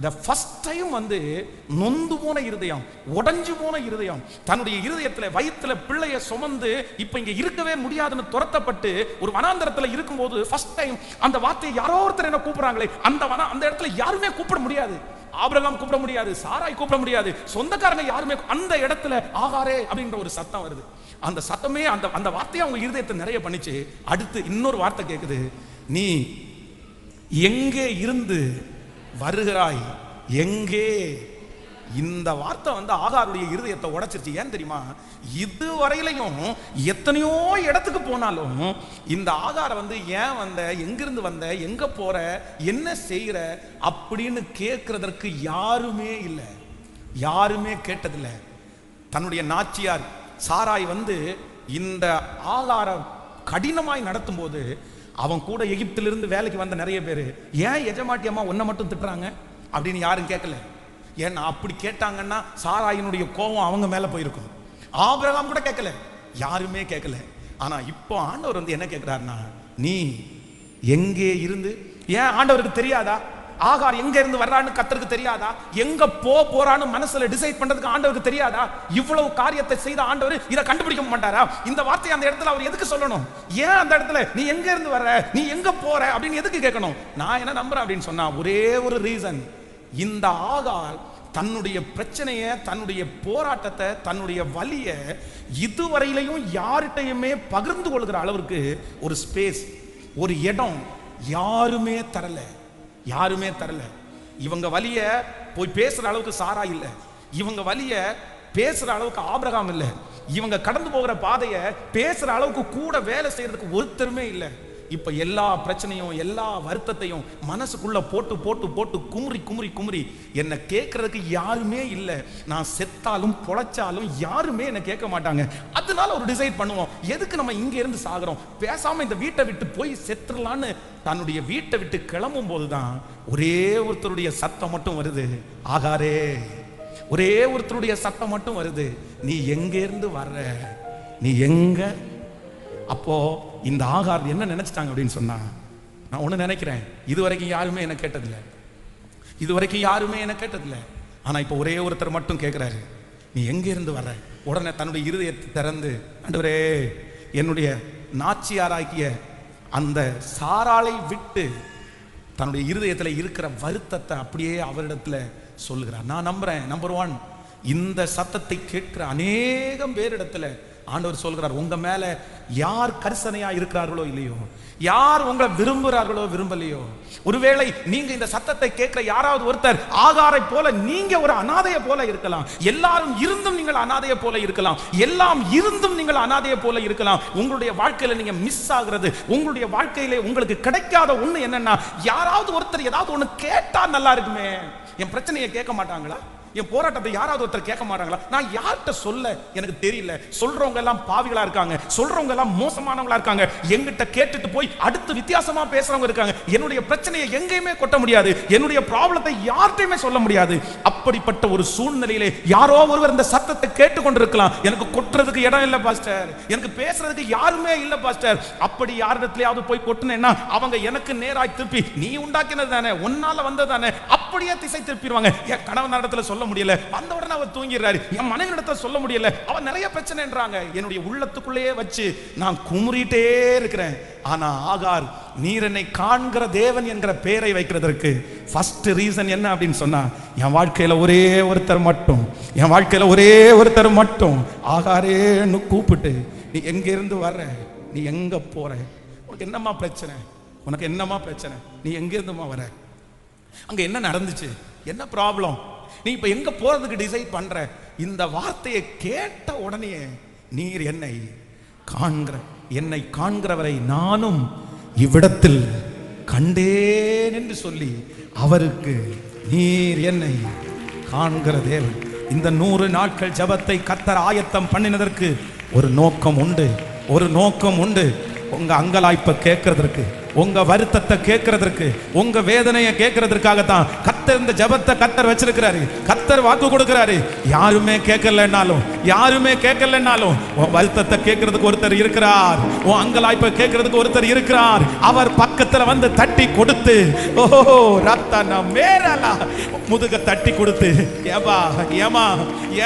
the first time வந்து நொந்து போன இருதயம், உடைஞ்சு போன இருதயம், தன்னுடைய இருதயத்துல வயித்துல பிள்ளைய சுமந்து இப்ப இங்க இருக்கவே முடியாதுன்னு துரத்தப்பட்டு ஒரு வனாந்தரத்துல இருக்கும்போது ஃபர்ஸ்ட் டைம் அந்த வார்த்தையை யாரோ ஒருத்தர் என்ன கூப்பிடுறாங்களே, அந்த இடத்துல யாருமே கூப்பிட முடியாது. ஆபிரகாம் கூப்பிட முடியாது, சாராய் கூப்பிட முடியாது, சொந்தக்காரங்க யாருமே. அந்த இடத்துல ஆகாரே அப்படின்ற ஒரு சத்தம் வருது. அந்த சத்தமே அந்த வார்த்தையை அவங்க இருதயத்தை நிறைய பண்ணிச்சு. அடுத்து இன்னொரு வார்த்தை கேட்குது, நீ எங்கே இருந்து வருகிறாய், எங்கே. இந்த வார்த்தை வந்து ஆகாருடைய இருதயத்தை உடைச்சிருச்சு. ஏன் தெரியுமா? இதுவரையிலையும் எத்தனையோ இடத்துக்கு போனாலும் இந்த ஆகார வந்து ஏன் வந்த, எங்கிருந்து வந்த, எங்க போற, என்ன செய்யற அப்படின்னு கேட்கறதற்கு யாருமே இல்லை, யாருமே கேட்டதில்லை. தன்னுடைய நாச்சியார் சாராய் வந்து இந்த ஆகார கடினமாய் நடத்தும் போது அவன் கூட எகிப்திலிருந்து வேலைக்கு வந்த நிறைய பேர் ஏன் எஜமாட்டி அம்மா உன்னை மட்டும் திட்டுறாங்க அப்படின்னு யாரும் கேட்கல. ஏன்னா அப்படி கேட்டாங்கன்னா சாராயினுடைய கோபம் அவங்க மேல போயிருக்கும். ஆபிரகாம் கூட கேட்கல, யாருமே கேட்கல. ஆனா இப்போ ஆண்டவர் வந்து என்ன கேட்கிறாருன்னா, நீ எங்கே இருந்து. ஏன் ஆண்டவருக்கு தெரியாதா ஆகார் எங்க இருந்து வர்றான்னு? கர்த்தருக்கு தெரியாதா? எங்க போறான்னு மனசுல டிசைட் பண்றதுக்கு ஆண்டவருக்கு தெரியாதா? இவ்வளவு காரியத்தை செய்த ஆண்டவர் இதை கண்டுபிடிக்க மாட்டாரா? இந்த வார்த்தையை அந்த இடத்துல அவர் எதுக்கு சொல்லணும்? ஏன் அந்த இடத்துல நீ எங்க இருந்து வர்ற, நீ எங்க போற அப்படின்னு எதுக்கு கேட்கணும்? நான் என்ன நம்புறேன் அப்படின்னு சொன்னா ஒரே ஒரு ரீசன். இந்த ஆகார் தன்னுடைய பிரச்சனைய, தன்னுடைய போராட்டத்தை, தன்னுடைய வலிய இதுவரையிலையும் யார்கிட்டையுமே பகிர்ந்து கொள்கிற அளவிற்கு ஒரு ஸ்பேஸ், ஒரு இடம் யாருமே தரல, யாருமே தரல. இவங்க வலிய போய் பேசுற அளவுக்கு சாரா இல்ல, இவங்க வலிய பேசுற அளவுக்கு ஆபிரகாம் இல்ல, இவங்க கடந்து போகிற பாதைய பேசுற அளவுக்கு கூட வேலை செய்யறதுக்கு ஒருத்தருமே இல்லை. இப்ப எல்லா பிரச்சனையும், எல்லா வருத்தத்தையும் மனசுக்குள்ள போட்டு போட்டு போட்டு குமுறி குமுறி குமுறி என்ன கேட்கறதுக்கு யாருமே இல்லை. நான் செத்தாலும் பொழைச்சாலும் யாருமே என்ன கேட்க மாட்டாங்க. அதனால ஒரு டிசைட் பண்ணுவோம், எதுக்கு நம்ம இங்க இருந்து சாகுறோம், பேசாம இந்த வீட்டை விட்டு போய் செத்துடலான்னு தன்னுடைய வீட்டை விட்டு கிளம்பும் போதுதான் ஒரே ஒருத்தருடைய சத்தம் மட்டும் வருது, ஆகாரே. ஒரே ஒருத்தருடைய சத்தம் மட்டும் வருது, நீ எங்க இருந்து வர்ற, நீ எங்க. அப்போ இந்த ஆகார் என்ன நினைச்சிட்டாங்க அப்படின்னு சொன்னா, நான் ஒண்ணு நினைக்கிறேன், இதுவரைக்கும் யாருமே என்ன கேட்டதில்லை, இதுவரைக்கும் யாருமே என்ன கேட்டதில்லை. ஆனா இப்ப ஒரே ஒருத்தர் மட்டும் கேட்கிறாரு, நீ எங்க இருந்து வர்ற. உடனே தன்னுடைய இருதயத்தை திறந்து, ஆண்டவரே, என்னுடைய நாச்சியாராக்கிய அந்த சாராளை விட்டு தன்னுடைய இருதயத்துல இருக்கிற வருத்தத்தை அப்படியே அவரிடத்துல சொல்லுகிறார். நான் நம்புறேன், நம்பர் 1, இந்த சத்தத்தை கேட்கிற அநேகம் பேரிடத்துல ஆண்டவர் சொல்கிறார், உங்க மேல யார் கரிசனையா இருக்கிறார்களோ இல்லையோ, யார் உங்களை விரும்புகிறார்களோ விரும்பலையோ, ஒருவேளை நீங்க இந்த சத்தத்தை கேட்கிற யாராவது ஒருத்தர் ஆகாரை போல நீங்க ஒரு அனாதைய போல இருக்கலாம். எல்லாரும் இருந்தும் நீங்கள் அனாதைய போல இருக்கலாம், எல்லாம் இருந்தும் நீங்கள் அனாதைய போல இருக்கலாம். உங்களுடைய வாழ்க்கையில நீங்க மிஸ் ஆகிறது, உங்களுடைய வாழ்க்கையில உங்களுக்கு கிடைக்காத ஒண்ணு என்னன்னா, யாராவது ஒருத்தர் ஏதாவது ஒண்ணு கேட்டா நல்லா இருக்குமே. என் பிரச்சனையை கேட்க மாட்டாங்களா? என் போராட்டத்தை யாராவது ஒருத்தர் கேட்க மாட்டாங்களா? நான் யார்கிட்ட சொல்ல எனக்கு தெரியல. சொல்றவங்க எல்லாம் பாவிகளா இருக்காங்க, சொல்றவங்க எல்லாம் மோசமானவங்களா இருக்காங்க. எங்கிட்ட கேட்டுட்டு போய் அடுத்து வித்தியாசமா பேசுறவங்க இருக்காங்க. என்னுடைய பிரச்சனையை எங்கேயுமே கொட்ட முடியாது, என்னுடைய ப்ராப்ளத்தை யார்கிட்டயுமே சொல்ல முடியாது. அப்படிப்பட்ட ஒரு சூழ்நிலையிலே யாரோ ஒருவர் இந்த சத்தத்தை கேட்டுக்கொண்டிருக்கலாம், எனக்கு கொட்டுறதுக்கு இடம் இல்லை பாஸ்டர், எனக்கு பேசுறதுக்கு யாருமே இல்லை பாஸ்டர். அப்படி யாரிடத்திலேயாவது போய் கொட்டுனேன்னா அவங்க எனக்கு நேராய் திருப்பி, நீ உண்டாக்கினது தானே, உன்னால வந்தது தானே, அப்படியே திசை திருப்பிடுவாங்க. என் கணவன் இடத்துல சொல்ல முடியல, அந்த உடனே அவர் தூங்கிடுறாரு. என் மனைவி இடத்துல சொல்ல முடியல, அவன் நிறைய பிரச்சனைன்றாங்க. என்னுடைய உள்ளத்துக்குள்ளேயே வச்சு நான் குமுறிட்டே இருக்கிறேன். ஆனா ஆகார், நீர் என்னை காண்கிற தேவன் என்கிற பெயரை வைக்கிறதற்கு ஃபர்ஸ்ட் ரீசன் என்ன அப்படின்னு சொன்னா, என் வாழ்க்கையில ஒரே ஒருத்தர் மட்டும், என் வாழ்க்கையில ஒரே ஒருத்தர் மட்டும் ஆகாரேன்னு கூப்பிட்டு, நீ எங்க இருந்து வர்ற, நீ எங்க போற, உனக்கு என்னமா பிரச்சனை, உனக்கு என்னமா பிரச்சனை, நீ எங்க இருந்துமா வர, அங்க என்ன நடந்துச்சு, என்ன ப்ராப்ளம், நீ இப்ப எங்க போறதுக்கு டிசைட் பண்ற. இந்த வார்த்தையை கேட்ட உடனே, நீர் என்னை காண்கிற, என்னை காண்கிறவரை நானும் இவ்விடத்தில் கண்டேன் என்று சொல்லி அவருக்கு, நீர் என்னை காண்கிற தேவன். இந்த 100 நாட்கள் ஜெபத்தை கர்த்தர் ஆயத்தம் பண்ணினதற்கு ஒரு நோக்கம் உண்டு, ஒரு நோக்கம் உண்டு. உங்க அங்கலாய்ப்பை கேட்கறதற்கு, உங்க வருத்தத்தை கேட்கறதற்கு, உங்க வேதனையை கேட்கறதுக்காகத்தான் கர்த்தர் இந்த ஜெபத்தை கர்த்தர் வச்சிருக்கிறாரு. கர்த்தர் வாக்கு கொடுக்கிறாரு. யாருமே கேட்கலன்னாலும், யாருமே கேட்கலன்னாலும் உன் வருத்தத்தை கேட்கறதுக்கு ஒருத்தர் இருக்கிறார். உன் அங்கலாய்ப்பை கேட்கறதுக்கு ஒருத்தர் இருக்கிறார். அவர் பக்கத்துல வந்து தட்டி கொடுத்து, ஓஹோ ரத்தன மேரலா, முதுக தட்டி கொடுத்து, ஏப்பா ஏமா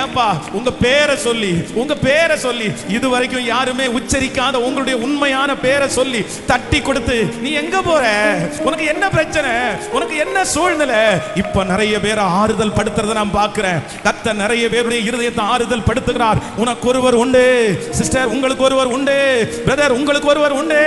ஏப்பா உங்க பேரை சொல்லி, உங்க பேரை சொல்லி, இதுவரைக்கும் யாருமே உச்சரிக்காத உங்களுடைய உண்மையான பேரை சொல்லி தட்டி கொடுத்து, நீ எங்க போற, உனக்கு என்ன பிரச்சனை, உனக்கு என்ன சூழ்நிலை, இப்ப நிறைய பேரை ஆறுதல் படுத்துறத நான் பார்க்கிறேன். கர்த்தர் நிறைய பேருடைய இருதயத்தை ஆறுதல் படுத்துகிறார். உனக்கு ஒருவர் உண்டு சிஸ்டர், உங்களுக்கு ஒருவர் உண்டு பிரதர், உங்களுக்கு ஒருவர் உண்டு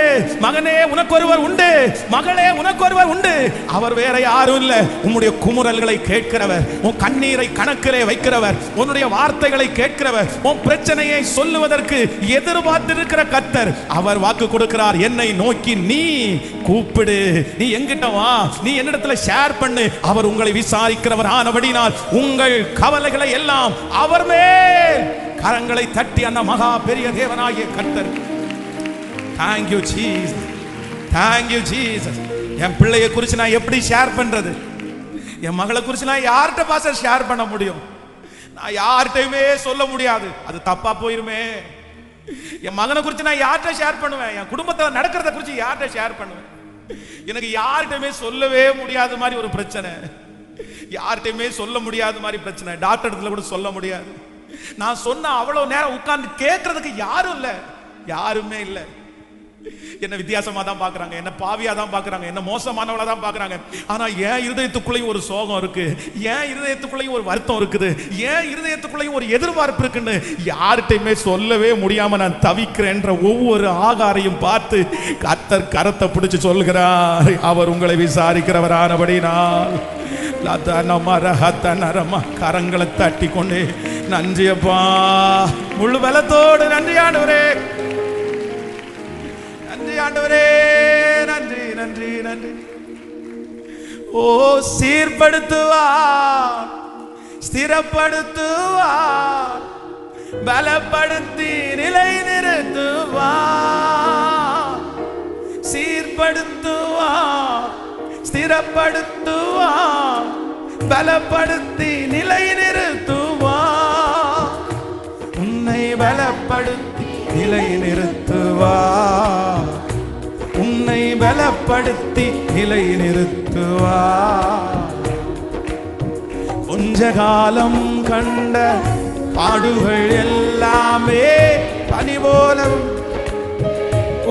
மகனே, உனக்கு ஒருவர் உண்டு மகளே, உனக்கு ஒருவர் உண்டு. அவர் வேற யாரும் இல்ல, உன்னுடைய குமுறல்களை கேட்கிறவர், உன் கண்ணீரை கணக்கிலே வைக்கிறவர், உன்னுடைய வார்த்தைகளை கேட்கிறவர், உன் பிரச்சனையை சொல்லுவதற்கு எதிர்பார்த்திருக்கிற கர்த்தர். அவர் வாக்கு கொடுக்கிறார், என்னை நோக்கி நீ கூப்பிடு, நீ எங்கிட்ட வா, நீ என்னிடத்துல ஷேர் பண்ணு. அவர் உங்களை விசாரிக்கிறவர் ஆனபடினால் உங்கள் கவலைகளை எல்லாம் அவர் மேல் கரங்களை தட்டி அந்த மகா பெரிய தேவனாகிய கர்த்தர். Thank you Jesus, thank you Jesus. என் பிள்ளையை குறித்து நான் எப்படி ஷேர் பண்றது, என் மகளை குறித்து நான் யார்கிட்ட பாஸ்டர் ஷேர் பண்ண முடியும்? நான் யார்கிட்டயுமே சொல்ல முடியாது, அது தப்பா போயிருமே. என் மகனை குறித்து நான் யார்கிட்ட ஷேர் பண்ணுவேன்? என் குடும்பத்தில் நடக்கிறத குறித்து யார்கிட்ட ஷேர் பண்ணுவேன்? எனக்கு யார்கிட்டயுமே சொல்லவே முடியாத மாதிரி ஒரு பிரச்சனை, யார்கிட்டயுமே சொல்ல முடியாத மாதிரி பிரச்சனை, டாக்டர் இடத்துல கூட சொல்ல முடியாது. நான் சொன்ன அவ்வளவு நேரம் உட்கார்ந்து கேட்கறதுக்கு யாரும் இல்லை, யாருமே இல்லை. என்ன வித்தியாசமா தான் பாக்குறாங்க, என்ன பாவியா தான் பாக்குறாங்க, என்ன மோசமானவளா தான் பாக்குறாங்க. ஆனா என் இருதயத்துக்குள்ளேயும் ஒரு சோகம் இருக்கு, என் இருதயத்துக்குள்ளேயும் ஒரு வருத்தம் இருக்குது, என் இருதயத்துக்குள்ளேயும் ஒரு எதிர்பார்ப்பு இருக்குன்னு யார்கிட்டயுமே சொல்லவே முடியாம நான் தவிக்கிறேன்ற ஒவ்வொரு ஆகாரையும் பார்த்து கர்த்தர் கரத்தை பிடிச்சு சொல்கிறார், அவர் உங்களை விசாரிக்கிறவரானபடினால் கரங்களை தட்டி கொண்டே நன்றியப்பா, முழு பலத்தோடு நன்றி ஆண்டவரே, நன்றி ஆண்டவரே, நன்றி நன்றி நன்றி. ஓ சீர்படுத்துவார், ஸ்திரப்படுத்துவார், பலப்படுத்தி நிலை நிறுத்துவார். சீர்படுத்துவார், ஸ்திரப்படுத்துவார், பலப்படுத்தி நிலை நிறுத்துவார். உன்னை பலப்படுத்தி நிலை நிறுத்துவார், உன்னை பலப்படுத்தி நிலை நிறுத்துவார். கொஞ்ச காலம் கண்ட பாடுகள் எல்லாமே பனி போல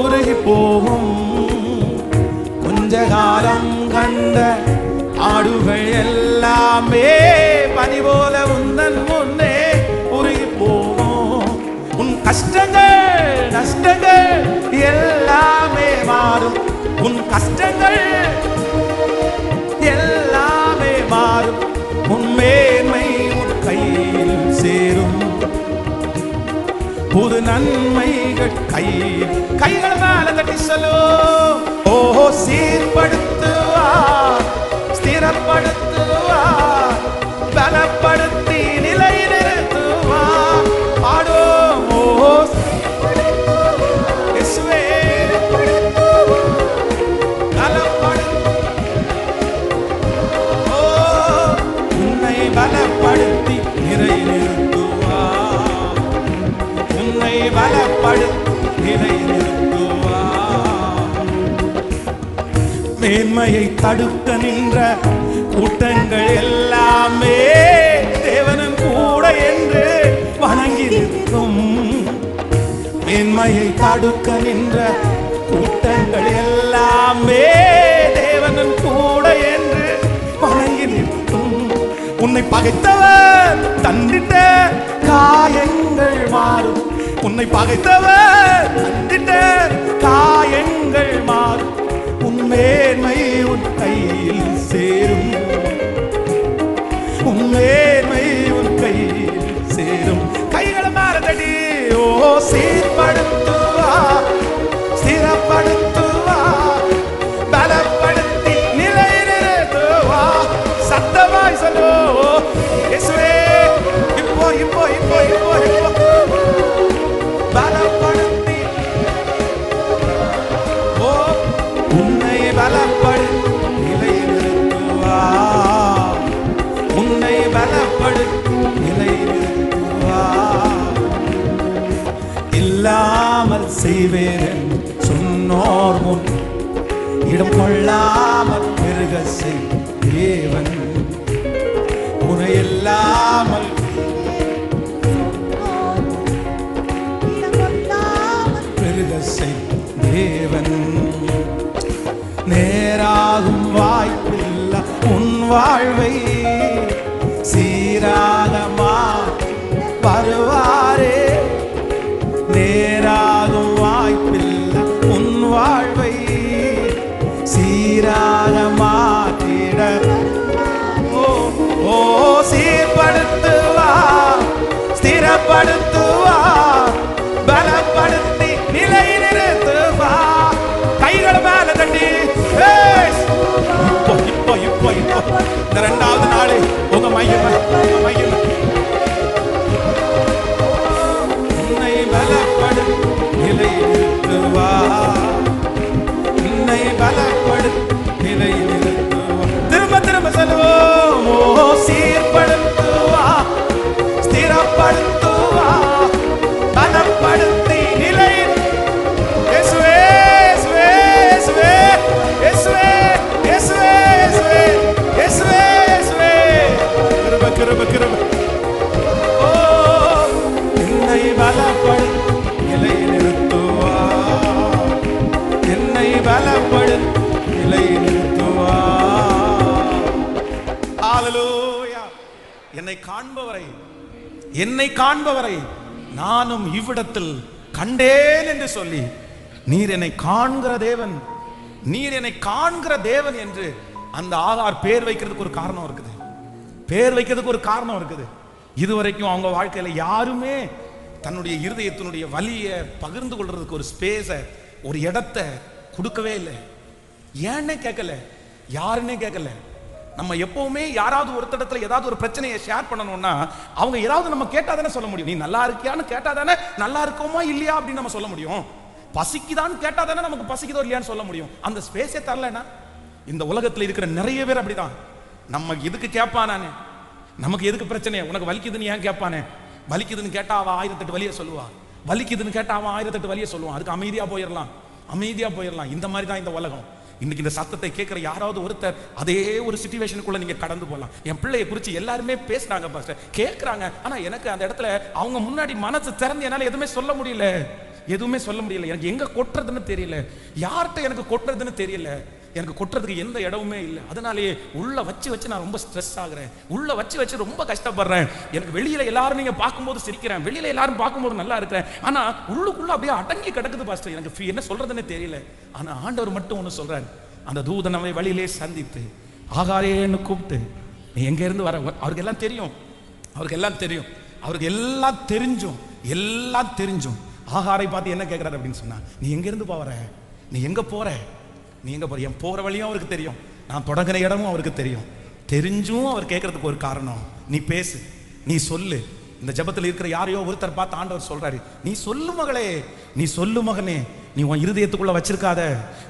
உருகி போகும். கொஞ்ச காலம் கண்ட பாடுகள் எல்லாமே பனி போல உந்தன் முன்னே உருகி போகும். உன் கஷ்டங்கள் நஷ்டங்கள் எல்லாமே மாறும், உன் கஷ்டங்கள் எல்லாமே மாறும். உன் மேன்மை உன் கையில் சேரும், புது நன்மைகள் கைகள் மேல தட்டி சொல்லு. ஓஹோ சீர்படுத்துவார், ஸ்திரப்படுத்துவார், பலப்படுத்தி நிலை நிறுத்துவார். பாடும் ஓஹோ இயேசுவே, உன்னை பலப்படுத்தி நிலை நிறுத்துவார், உன்னை பலப்படுத்தி நிலை நிறுத்துவார். மேன்மையை தடுக்க நின்ற கூட்டங்கள் எல்லாமே தேவனும் கூட என்று வணங்கி நிற்கும். மேன்மையை தடுக்க நின்ற கூட்டங்கள் எல்லாமே தேவனும் கூட என்று வணங்கி நிற்கும். உன்னை பகைத்தவர் தண்டிட்ட காயங்கள் மாறும், உன்னை பகைத்தவர் தண்டிட்ட காயங்கள் மாறும். உன் மேன்மை உன் கையில் சேரும், உன் மேன்மை உன் கையில் சேரும். கைகளை மாறதடி. ஓ சீர்படுத்துவார், ஸ்திரப்படுத்துவார், பலப்படுத்தி நிலை நிறுத்துவார். சத்தமாய் சொல்லு இயேசுவே, இப்போ இப்போ இப்போ இப்போ இப்போ பலப்படுத்தி. ஓ உன்னை செய்வேன் சொன்னோர் முன் இடம் கொள்ளாமல் பெருக செய் தேவன் உனை இல்லாமல் பெருக செய் தேவன் நேராகும் வாய்ப்பில்ல உன் வாழ்வை சீராகமா வருவாரே நேராகும் வாய்ப்பில்ல உன் வாழ்வை சீராக மாற்றிட ஓ சீர்படுத்துவா ஸ்திரப்படுத்துவா பலப்படுத்தி நிலை நிறுத்துவா கைகள் மேல தட்டி இப்போ இந்த 2வது நாளே உங்க மையம் உன்னை பலப்படுத்தி நிலை நிறுத்துவா உன்னை பலப்படுத்தி நிலை நிறுத்துவா திரும்ப சொல்லுவோம் ஓ சீர்படுத்துவா ஸ்திரப்படுத்துவா பலப்படுத்தி நிலை இயேசுவே இயேசுவே இயேசுவே இயேசுவே இயேசுவே இயேசுவே இயேசுவே கிருபை ஓ என்னை பலப்படுத்தி நிலை நிறுத்துவா என்னை பலப்படுத்தி நிலை நிறுத்துவா ஹல்லேலூயா என்னை காண்பவரை நானும் இவ்விடத்தில் கண்டேன் என்று சொல்லி நீர் என்னை காண்கிற தேவன் என்று அந்த ஆகார் பேர் வைக்கிறதுக்கு ஒரு காரணம் இருக்குது இதுவரைக்கும் அவங்க வாழ்க்கையில யாருமே தன்னுடைய இருதயத்தினுடைய வலியை பகிர்ந்து கொள்றதுக்கு ஒரு ஸ்பேஸ ஒரு இடத்தை கொடுக்கவே இல்லை. ஏன்னே கேட்கல, யாருன்னே கேட்கல. நம்ம எப்பவுமே யாராவது ஒருத்தடத்துல ஏதாவது ஒரு பிரச்சனையை ஷேர் பண்ணணும்னா அவங்க ஏதாவது நம்ம கேட்டாதானே சொல்ல முடியும். நீ நல்லா இருக்கியான்னு கேட்டாதானே நல்லா இருக்கோமா இல்லையா அப்படின்னு நம்ம சொல்ல முடியும். பசிக்குதான்னு கேட்டாதானே நமக்கு பசிக்குதோ இல்லையான்னு சொல்ல முடியும். அந்த ஸ்பேஸே தரலன்னா இந்த உலகத்துல இருக்கிற நிறைய பேர் அப்படிதான். நம்ம எதுக்கு கேட்பானே, நமக்கு எதுக்கு பிரச்சனை, உனக்கு வலிக்குதுன்னு ஏன் கேட்பானே, வலிக்குதுன்னு கேட்டா அவ 1008 வலியை சொல்லுவா, வலிக்குதுன்னு கேட்டா அவன் 1008 வலியை சொல்லுவான். அதுக்கு அமைதியா போயிடலாம். இந்த மாதிரி தான் இந்த உலகம். இன்னைக்கு இந்த சத்தத்தை கேட்கிற யாராவது ஒருத்தர் அதே ஒரு சிச்சுவேஷனுக்குள்ள நீங்க கடந்து போகலாம். என் பிள்ளையை குறித்து எல்லாருமே பேசுறாங்க பாஸ்டர், கேட்கறாங்க. ஆனா எனக்கு அந்த இடத்துல அவங்க முன்னாடி மனசு திறந்து என்னால எதுவுமே சொல்ல முடியல. எனக்கு எங்க கொட்டுறதுன்னு தெரியல, யார்கிட்ட எனக்கு கொட்டுறதுன்னு தெரியல. எனக்கு கொட்டுறதுக்கு எந்த இடமுமே இல்லை. அதனாலேயே உள்ள வச்சு நான் ரொம்ப ஸ்ட்ரெஸ் ஆகுறேன், உள்ள வச்சு ரொம்ப கஷ்டப்படுறேன். எனக்கு வெளியில எல்லாரும் நீங்க பார்க்கும்போது சிரிக்கிறேன், வெளியில எல்லாரும் பார்க்கும்போது நல்லா இருக்கிறேன். ஆனா உள்ளுக்குள்ள அப்படியே அடங்கி கிடக்குது பாஸ்டர், எனக்கு என்ன சொல்றதுன்னு தெரியல. ஆனா ஆண்டவர் மட்டும் ஒண்ணு சொல்றாரு. அந்த தூதன் நம்மை வழியிலே சந்தித்து ஆகாரேன்னு கூப்பிட்டு, நீ எங்க இருந்து வர, அவருக்கு எல்லாம் தெரியும், அவருக்கு எல்லாம் தெரிஞ்சும் ஆகாரை பார்த்து என்ன கேட்கிறாரு அப்படின்னு சொன்னா, நீ எங்க இருந்து போற, நீ எங்க போற, என் போற வழியும் அவருக்கு தெரியும், நான் தொடங்கின இடமும் அவருக்கு தெரிஞ்சும் அவர் கேட்கறதுக்கு ஒரு காரணம். நீ பேசு, நீ சொல்லு. இந்த ஜெபத்தில் இருக்கிற யாரையோ ஒருத்தர் பார்த்து ஆண்டவர் சொல்றாரு, நீ சொல்லு மகளே, நீ சொல்லு மகனே. நீ உன் இருதயத்துக்குள்ள வச்சிருக்காத,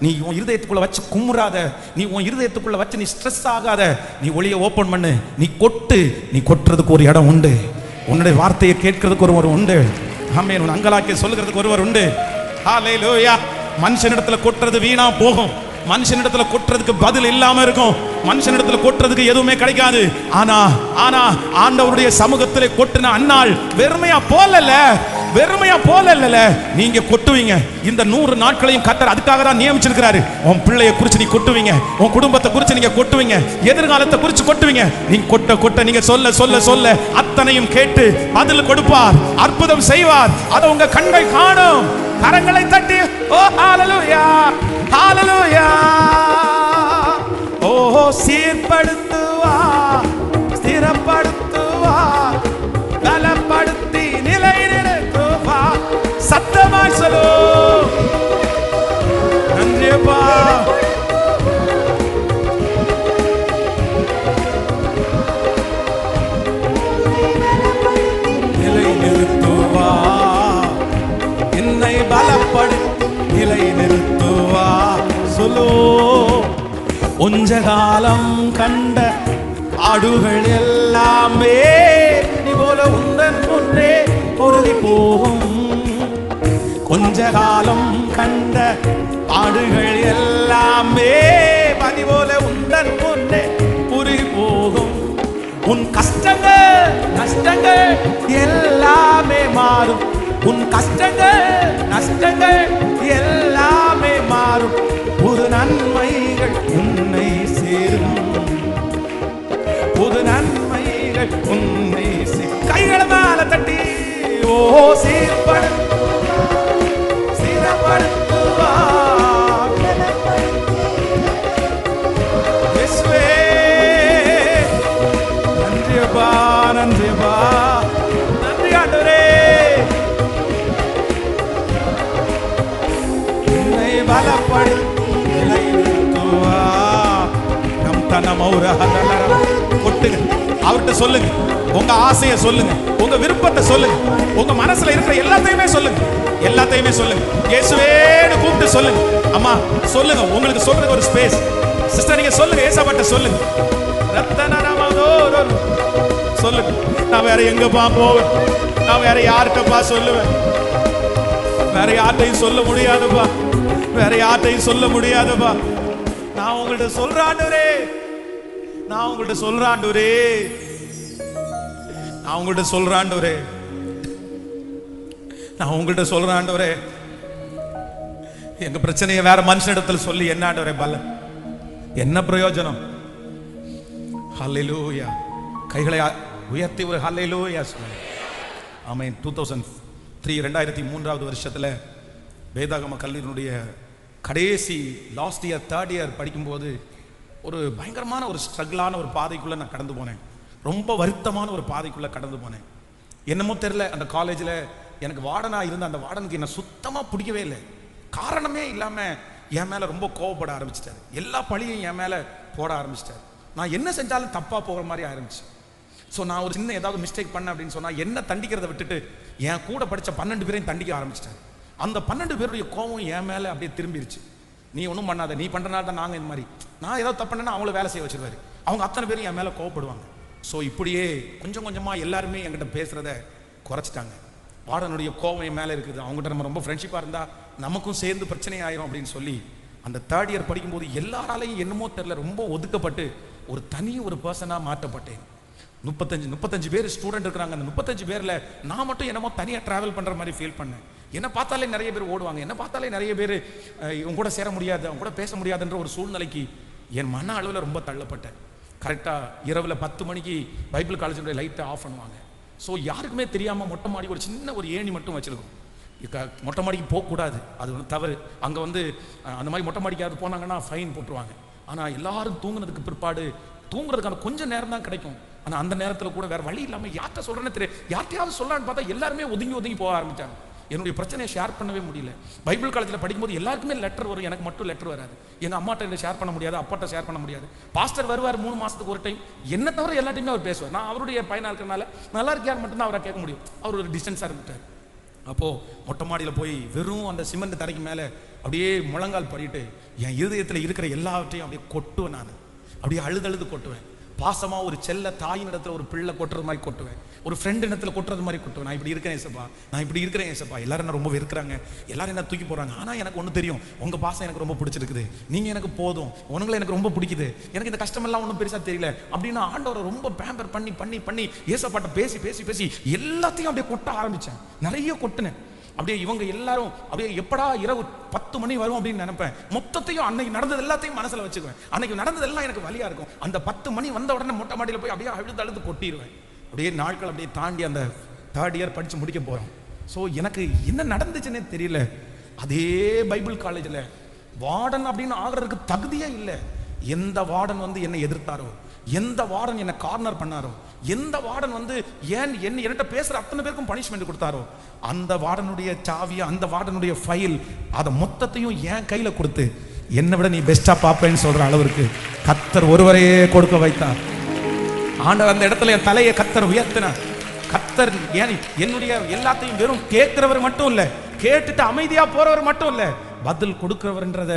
நீ உன் இருதயத்துக்குள்ள வச்சு கும்முறாத, நீ உன் இருதயத்துக்குள்ள வச்சு நீ ஸ்ட்ரெஸ் ஆகாத. நீ ஒளியை ஓபன் பண்ணு, நீ கொட்டு. நீ கொட்டுறதுக்கு ஒரு இடம் உண்டு, உன்னுடைய வார்த்தையை கேட்கறதுக்கு ஒருவர் உண்டு. ஆமென். உன் அங்கலாக்கி சொல்லுகிறதுக்கு ஒருவர் உண்டு. ஹல்லேலூயா. மனுஷனிடத்துல கொட்டுறது வீணா போகும், மனுஷனிடத்துல கொட்டுறதுக்கு பதில் இல்லாம இருக்கும், மனுஷனிடத்துல கொட்டுறதுக்கு எதுவுமே கிடைக்காது. ஆனா ஆண்டவருடைய சமூகத்திலே கொட்டின அன்னாள் வெறுமையா போல நீங்க கொட்டுவீங்க. இந்த 100 நாட்களையும் கர்த்தர் அதுக்காக தான் நியமிச்சிருக்கிறாரு. உன் பிள்ளையை குறித்து நீ கொட்டுவீங்க, உன் குடும்பத்தை குறித்து நீங்க கொட்டுவீங்க, எதிர்காலத்தை குறித்து கொட்டுவீங்க. நீங்க கொட்ட நீங்க சொல்ல அத்தனையும் கேட்டு பதில் கொடுப்பார், அற்புதம் செய்வார். அதை உங்க கண்கள் காணும். கரங்களை தட்டி ஓ ஹல்லேலூயா, ஹல்லேலூயா. ஓ சீர்படுத்துவா, ஸ்திரப்படுத்துவா, பலப்படுத்தி நிலை நிறுத்துவா. சத்தமாய் சொல்லு, நன்றியப்பா. நிலை நிறுத்துவா, என்னை பலப்படுத்தி நிலை நிறுத்துவா. சொல்லு. கொஞ்ச காலம் கண்ட ஆடுகள் எல்லாமே நீ போல உந்தன் முன்னே பொருதி போகும். கொஞ்ச காலம் கண்ட பாடுகள் எல்லாமே பனி போல உந்தன் முன்னே உருகி போகும். உன் கஷ்டங்கள் நஷ்டங்கள் எல்லாமே மாறும். உன் கஷ்டங்கள் நஷ்டங்கள் எல்லாமே மாறும். புது நன்மைகள் உன்னை சேரும். புது நன்மைகள் உன்னை சேரும். கைகளை மேல தட்டி ஓ சீரப்படுத்துவார். இயேசுவே நன்றியப்பா, நன்றியப்பா, நன்றி ஆண்டவரே. என்னை பலப்படுத்தி நிலைநிறுத்துவார். நம் தனம் ஒரு கொட்டுங்க, அவர்கிட்ட சொல்லுங்க, உங்க ஆசையை சொல்லுங்க, உங்க விருப்பத்தை சொல்லுங்க, உங்க மனசுல இருக்கிற எல்லாத்தையுமே சொல்லுங்க, எல்லாத்தையுமே சொல்லுங்க. இயேசுவேன்னு கூப்பிட்டு சொல்லுங்க. அம்மா சொல்லுங்க, உங்களுக்கு சொல்றதுக்கு ஒரு ஸ்பேஸ். சிஸ்டர் நீங்க சொல்லுங்க, ஏசாப்பட்ட சொல்லுங்க, சொல்லுங்க. நான் வேற எங்கப்பா போவேன்? நான் வேற யார்கிட்டப்பா சொல்லுவேன்? வேற யார்கிட்டையும் சொல்ல முடியாதுப்பா, வேற யார்கிட்டையும் சொல்ல முடியாதுப்பா. நான் உங்கள்கிட்ட சொல்றாண்டவரே, நான் உங்கள்கிட்ட சொல்றாண்டவரே, நான் உங்கள்கிட்ட சொல்றாண்டவரே, நான் உங்கள்கிட்ட சொல்றாண்டவரே. எங்க பிரச்சனையை வேற மனுஷனிடத்துல சொல்லி என்ன ஆண்டவரே பலன், என்ன பிரயோஜனம்? ஹல்லேலூயா. கைகளை உயர்த்தி ஒரு ஹல்லேலூயா சொல்லுங்க. ஆமென். 2003 வருஷத்துல வேதாகம கல்லூரியினுடைய கடைசி லாஸ்ட் இயர், தேர்ட் இயர் படிக்கும்போது ஒரு பயங்கரமான ஒரு ஸ்ட்ரகிளான ஒரு பாதைக்குள்ள நான் கடந்து போனேன். ரொம்ப வருத்தமான ஒரு பாதைக்குள்ள கடந்து போனேன். என்னமோ தெரியல, அந்த காலேஜில் எனக்கு வார்டனா இருந்த அந்த வார்டனுக்கு என்ன சுத்தமா பிடிக்கவே இல்லை. காரணமே இல்லாம என் மேல ரொம்ப கோவப்பட ஆரம்பிச்சிட்டாரு. எல்லா பழியும் என் மேல போட ஆரம்பிச்சிட்டாரு. நான் என்ன செஞ்சாலும் தப்பா போகிற மாதிரி ஆரம்பிச்சு. ஸோ நான் ஒரு சின்ன ஏதாவது மிஸ்டேக் பண்ண அப்படின்னு சொன்னா என்ன தண்டிக்கிறத விட்டுட்டு என் கூட படிச்ச 12 பேரையும் தண்டிக்க ஆரம்பிச்சிட்டாரு. அந்த 12 பேருடைய கோவம் என் மேல அப்படியே திரும்பிடுச்சு. நீ ஒன்றும் பண்ணாத, நீ பண்றனால தான் நாங்கள் இந்த மாதிரி, நான் ஏதாவது தப்பு பண்ணேன்னா அவங்கள வேலை செய்ய வச்சிருவாரு. அவங்க அத்தனை பேரும் என் மேல கோவப்படுவாங்க. ஸோ இப்படியே கொஞ்சம் கொஞ்சமா எல்லாருமே என்கிட்ட பேசுறத குறைச்சிட்டாங்க. வார்டனுடைய கோவம் என் மேல இருக்குது. அவங்ககிட்ட நம்ம ரொம்ப ஃப்ரெண்ட்ஷிப்பா இருந்தா நமக்கும் சேர்ந்து பிரச்சனை ஆயிரும் அப்படின்னு சொல்லி அந்த தேர்ட் இயர் படிக்கும்போது எல்லாராலையும் என்னமோ தெரியல ரொம்ப ஒதுக்கப்பட்டு ஒரு தனி ஒரு பர்சனா மாற்றப்பட்டேன். 35 பேர் ஸ்டூடெண்ட் இருக்கிறாங்க. அந்த 35 பேர்ல நான் மட்டும் என்னமோ தனியாக டிராவல் பண்ற மாதிரி ஃபீல் பண்ணேன். என்ன பார்த்தாலே நிறைய பேர் ஓடுவாங்க, என்ன பார்த்தாலே நிறைய பேர் இவங்க கூட சேர முடியாது, அவங்க கூட பேச முடியாதுன்ற ஒரு சூழ்நிலைக்கு என் மன அளவில் ரொம்ப தள்ளப்பட்டேன். கரெக்டாக இரவுல 10 மணிக்கு பைபிள் காலேஜுடைய லைட்டை ஆஃப் பண்ணுவாங்க. ஸோ யாருக்குமே தெரியாமல் மொட்டை மாடி ஒரு சின்ன ஒரு ஏணி மட்டும் வச்சிருக்கோம். மொட்டை மாடிக்கு போகக்கூடாது, அது வந்து தவறு. அங்கே வந்து அந்த மாதிரி மொட்டை மாடிக்காவது போனாங்கன்னா ஃபைன் போட்டுருவாங்க. ஆனால் எல்லாரும் தூங்குனதுக்கு பிற்பாடு தூங்குறதுக்கு அந்த கொஞ்சம் நேரம் தான் கிடைக்கும். ஆனால் அந்த நேரத்தில் கூட வேற வழி இல்லாமல் யார்கிட்ட சொல்றேன்னு தெரியும், யார்கிட்டயாவது சொல்லலான்னு பார்த்தா எல்லாருமே ஒதுங்கி போக ஆரம்பிச்சாங்க. என்னுடைய பிரச்சனையை ஷேர் பண்ணவே முடியல. பைபிள் காலேஜில் படிக்கும்போது எல்லாருக்குமே லெட்டர் வரும், எனக்கு மட்டும் லெட்டர் வராது. எங்கள் அம்மாட்ட என்ன ஷேர் பண்ண முடியாது, அப்பாட்ட ஷேர் பண்ண முடியாது. பாஸ்டர் வருவார் 3 மாதத்துக்கு ஒரு டைம், என்ன தவிர எல்லாத்தையுமே அவர் பேசுவார். நான் அவருடைய பையனாக இருக்கிறனால நல்லா இருக்கியார் மட்டும்தான் அவரை கேட்க முடியும். அவர் ஒரு டிஸ்டன்ஸாக இருந்துட்டார். அப்போது மொட்டை மாடியில் போய் வெறும் அந்த சிமெண்ட் தரைக்கு மேலே அப்படியே முழங்கால் படிட்டு என் இருதயத்தில் இருக்கிற எல்லாவற்றையும் அப்படியே கொட்டுவேன். நான் அப்படியே அழுது கொட்டுவேன். பாசமாக ஒரு செல்ல தாயின் இடத்துல ஒரு பிள்ளை கொட்டுறது மாதிரி கொட்டுவேன், ஒரு ஃப்ரெண்ட் இடத்துல கொட்டுறது மாதிரி கொட்டுவேன். நான் இப்படி இருக்கிறேன் ஏசப்பா, நான் இப்படி இருக்கிறேன் ஏசப்பா. எல்லாரும் என்ன ரொம்ப வெறுக்கிறாங்க, எல்லாரும் என்ன தூக்கி போகிறாங்க. ஆனால் எனக்கு ஒன்று தெரியும், உங்கள் பாசம் எனக்கு ரொம்ப பிடிச்சிருக்குது, நீங்கள் எனக்கு போதும், உங்களை எனக்கு ரொம்ப பிடிக்குது, எனக்கு இந்த கஷ்டமெல்லாம் ஒன்றும் பெருசாக தெரியல அப்படின்னு ஆண்டவரை ரொம்ப பேம்பர் பண்ணி பண்ணி பண்ணி ஏசப்பாட்ட பேசி பேசி பேசி எல்லாத்தையும் அப்படியே கொட்ட ஆரம்பித்தேன். நிறைய கொட்டினேன். அப்படியே இவங்க எல்லாரும் அப்படியே எப்படா இரவு 10 மணி வரும் அப்படின்னு நினைப்பேன். மொத்தத்தையும் அன்னைக்கு நடந்தது எல்லாத்தையும் மனசில் வச்சுக்குவேன். அன்னைக்கு நடந்ததெல்லாம் எனக்கு வலியா இருக்கும். அந்த 10 மணி வந்த உடனே மொட்டை மாடியில் போய் அப்படியே அழுது கொட்டிடுவேன். அப்படியே நாட்கள் அப்படியே தாண்டி அந்த தேர்ட் இயர் படித்து முடிக்க போகிறோம். ஸோ எனக்கு என்ன நடந்துச்சுன்னே தெரியல. அதே பைபிள் காலேஜில் வார்டன் அப்படின்னு ஆகிறதுக்கு தகுதியே இல்லை. எந்த வார்டன் வந்து என்னை எதிர்த்தாரோ, எந்த வார்டன் என்னை கார்னர் பண்ணாரோ, எந்த வார்டன் வந்து என்கிட்ட பேசுற அத்தனை பேருக்கும் பனிஷ்மெண்ட் கொடுத்தாரோ, அந்த வார்டனுடைய சாவியை, அந்த வார்டனுடைய ஃபைல், அதை மொத்தத்தையும் என் கையில் கொடுத்து என்னை விட நீ பெஸ்டா பார்ப்பேன்னு சொல்ற அளவிற்கு கர்த்தர் ஒருவரையே கொடுக்க வைத்தார். ஆண்டவர் அந்த இடத்துல என் தலையை கர்த்தர் உயர்த்தினார். கர்த்தர் என்னுடைய எல்லாத்தையும் வெறும் கேட்கிறவர் மட்டும் இல்ல, கேட்டுட்டு அமைதியா போறவர் மட்டும் இல்ல, பதில் கொடுக்கிறவர்ன்றத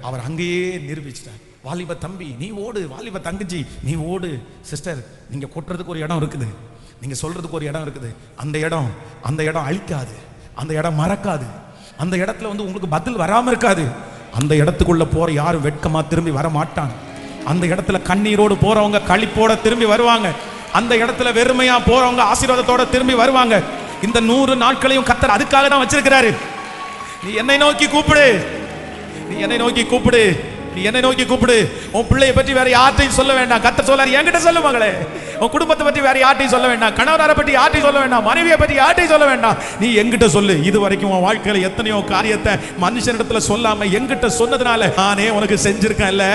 அவர் அங்கேயே நிரூபிச்சிட்டார். வாலிப தம்பி நீ ஓடு, வாலிப தங்கச்சி நீ ஓடு. சிஸ்டர் நீங்க கொட்டுறதுக்கு ஒரு இடம் இருக்குது, நீங்க சொல்றதுக்கு ஒரு இடம் இருக்குது. அந்த இடம் அழிக்காது, அந்த இடம் மறக்காது. அந்த இடத்துல வந்து உங்களுக்கு பதில் வராம இருக்காது. அந்த இடத்துக்குள்ள போற யாரும் வெட்கமா திரும்பி வர மாட்டாங்க. அந்த இடத்துல கண்ணீரோடு போறவங்க களிப்போட திரும்பி வருவாங்க. அந்த இடத்துல வெறுமையா போறவங்க ஆசீர்வாதத்தோட திரும்பி வருவாங்க. இந்த 100 நாட்களையும் கர்த்தர் அதுக்காக தான் வச்சிருக்கிறாரு. நீ என்னை நோக்கி கூப்பிடு, நீ என்னை நோக்கி கூப்பிடு, நீ என்னை நோக்கி கூப்பிடு. உன் பிள்ளையை பற்றி வேற யார்ட்டையும் சொல்ல வேண்டாம். கர்த்தர் சொல்றாரு, என்கிட்ட சொல்லு மகளே. உன் குடும்பத்தை பற்றி வேற யார்ட்டையும் சொல்ல வேண்டாம். கணவரை பற்றி யார்ட்டையும் சொல்ல வேண்டாம். மனைவியை பற்றி யார்ட்டையும் சொல்ல வேண்டாம். நீ என்கிட்ட சொல்லு. இது வரைக்கும் உன் வாழ்க்கையில எத்தனையோ காரியத்தை மனுஷனிடத்துல சொல்லாம என்கிட்ட சொன்னதுனால நானே உனக்கு செஞ்சிருக்கேன்ல,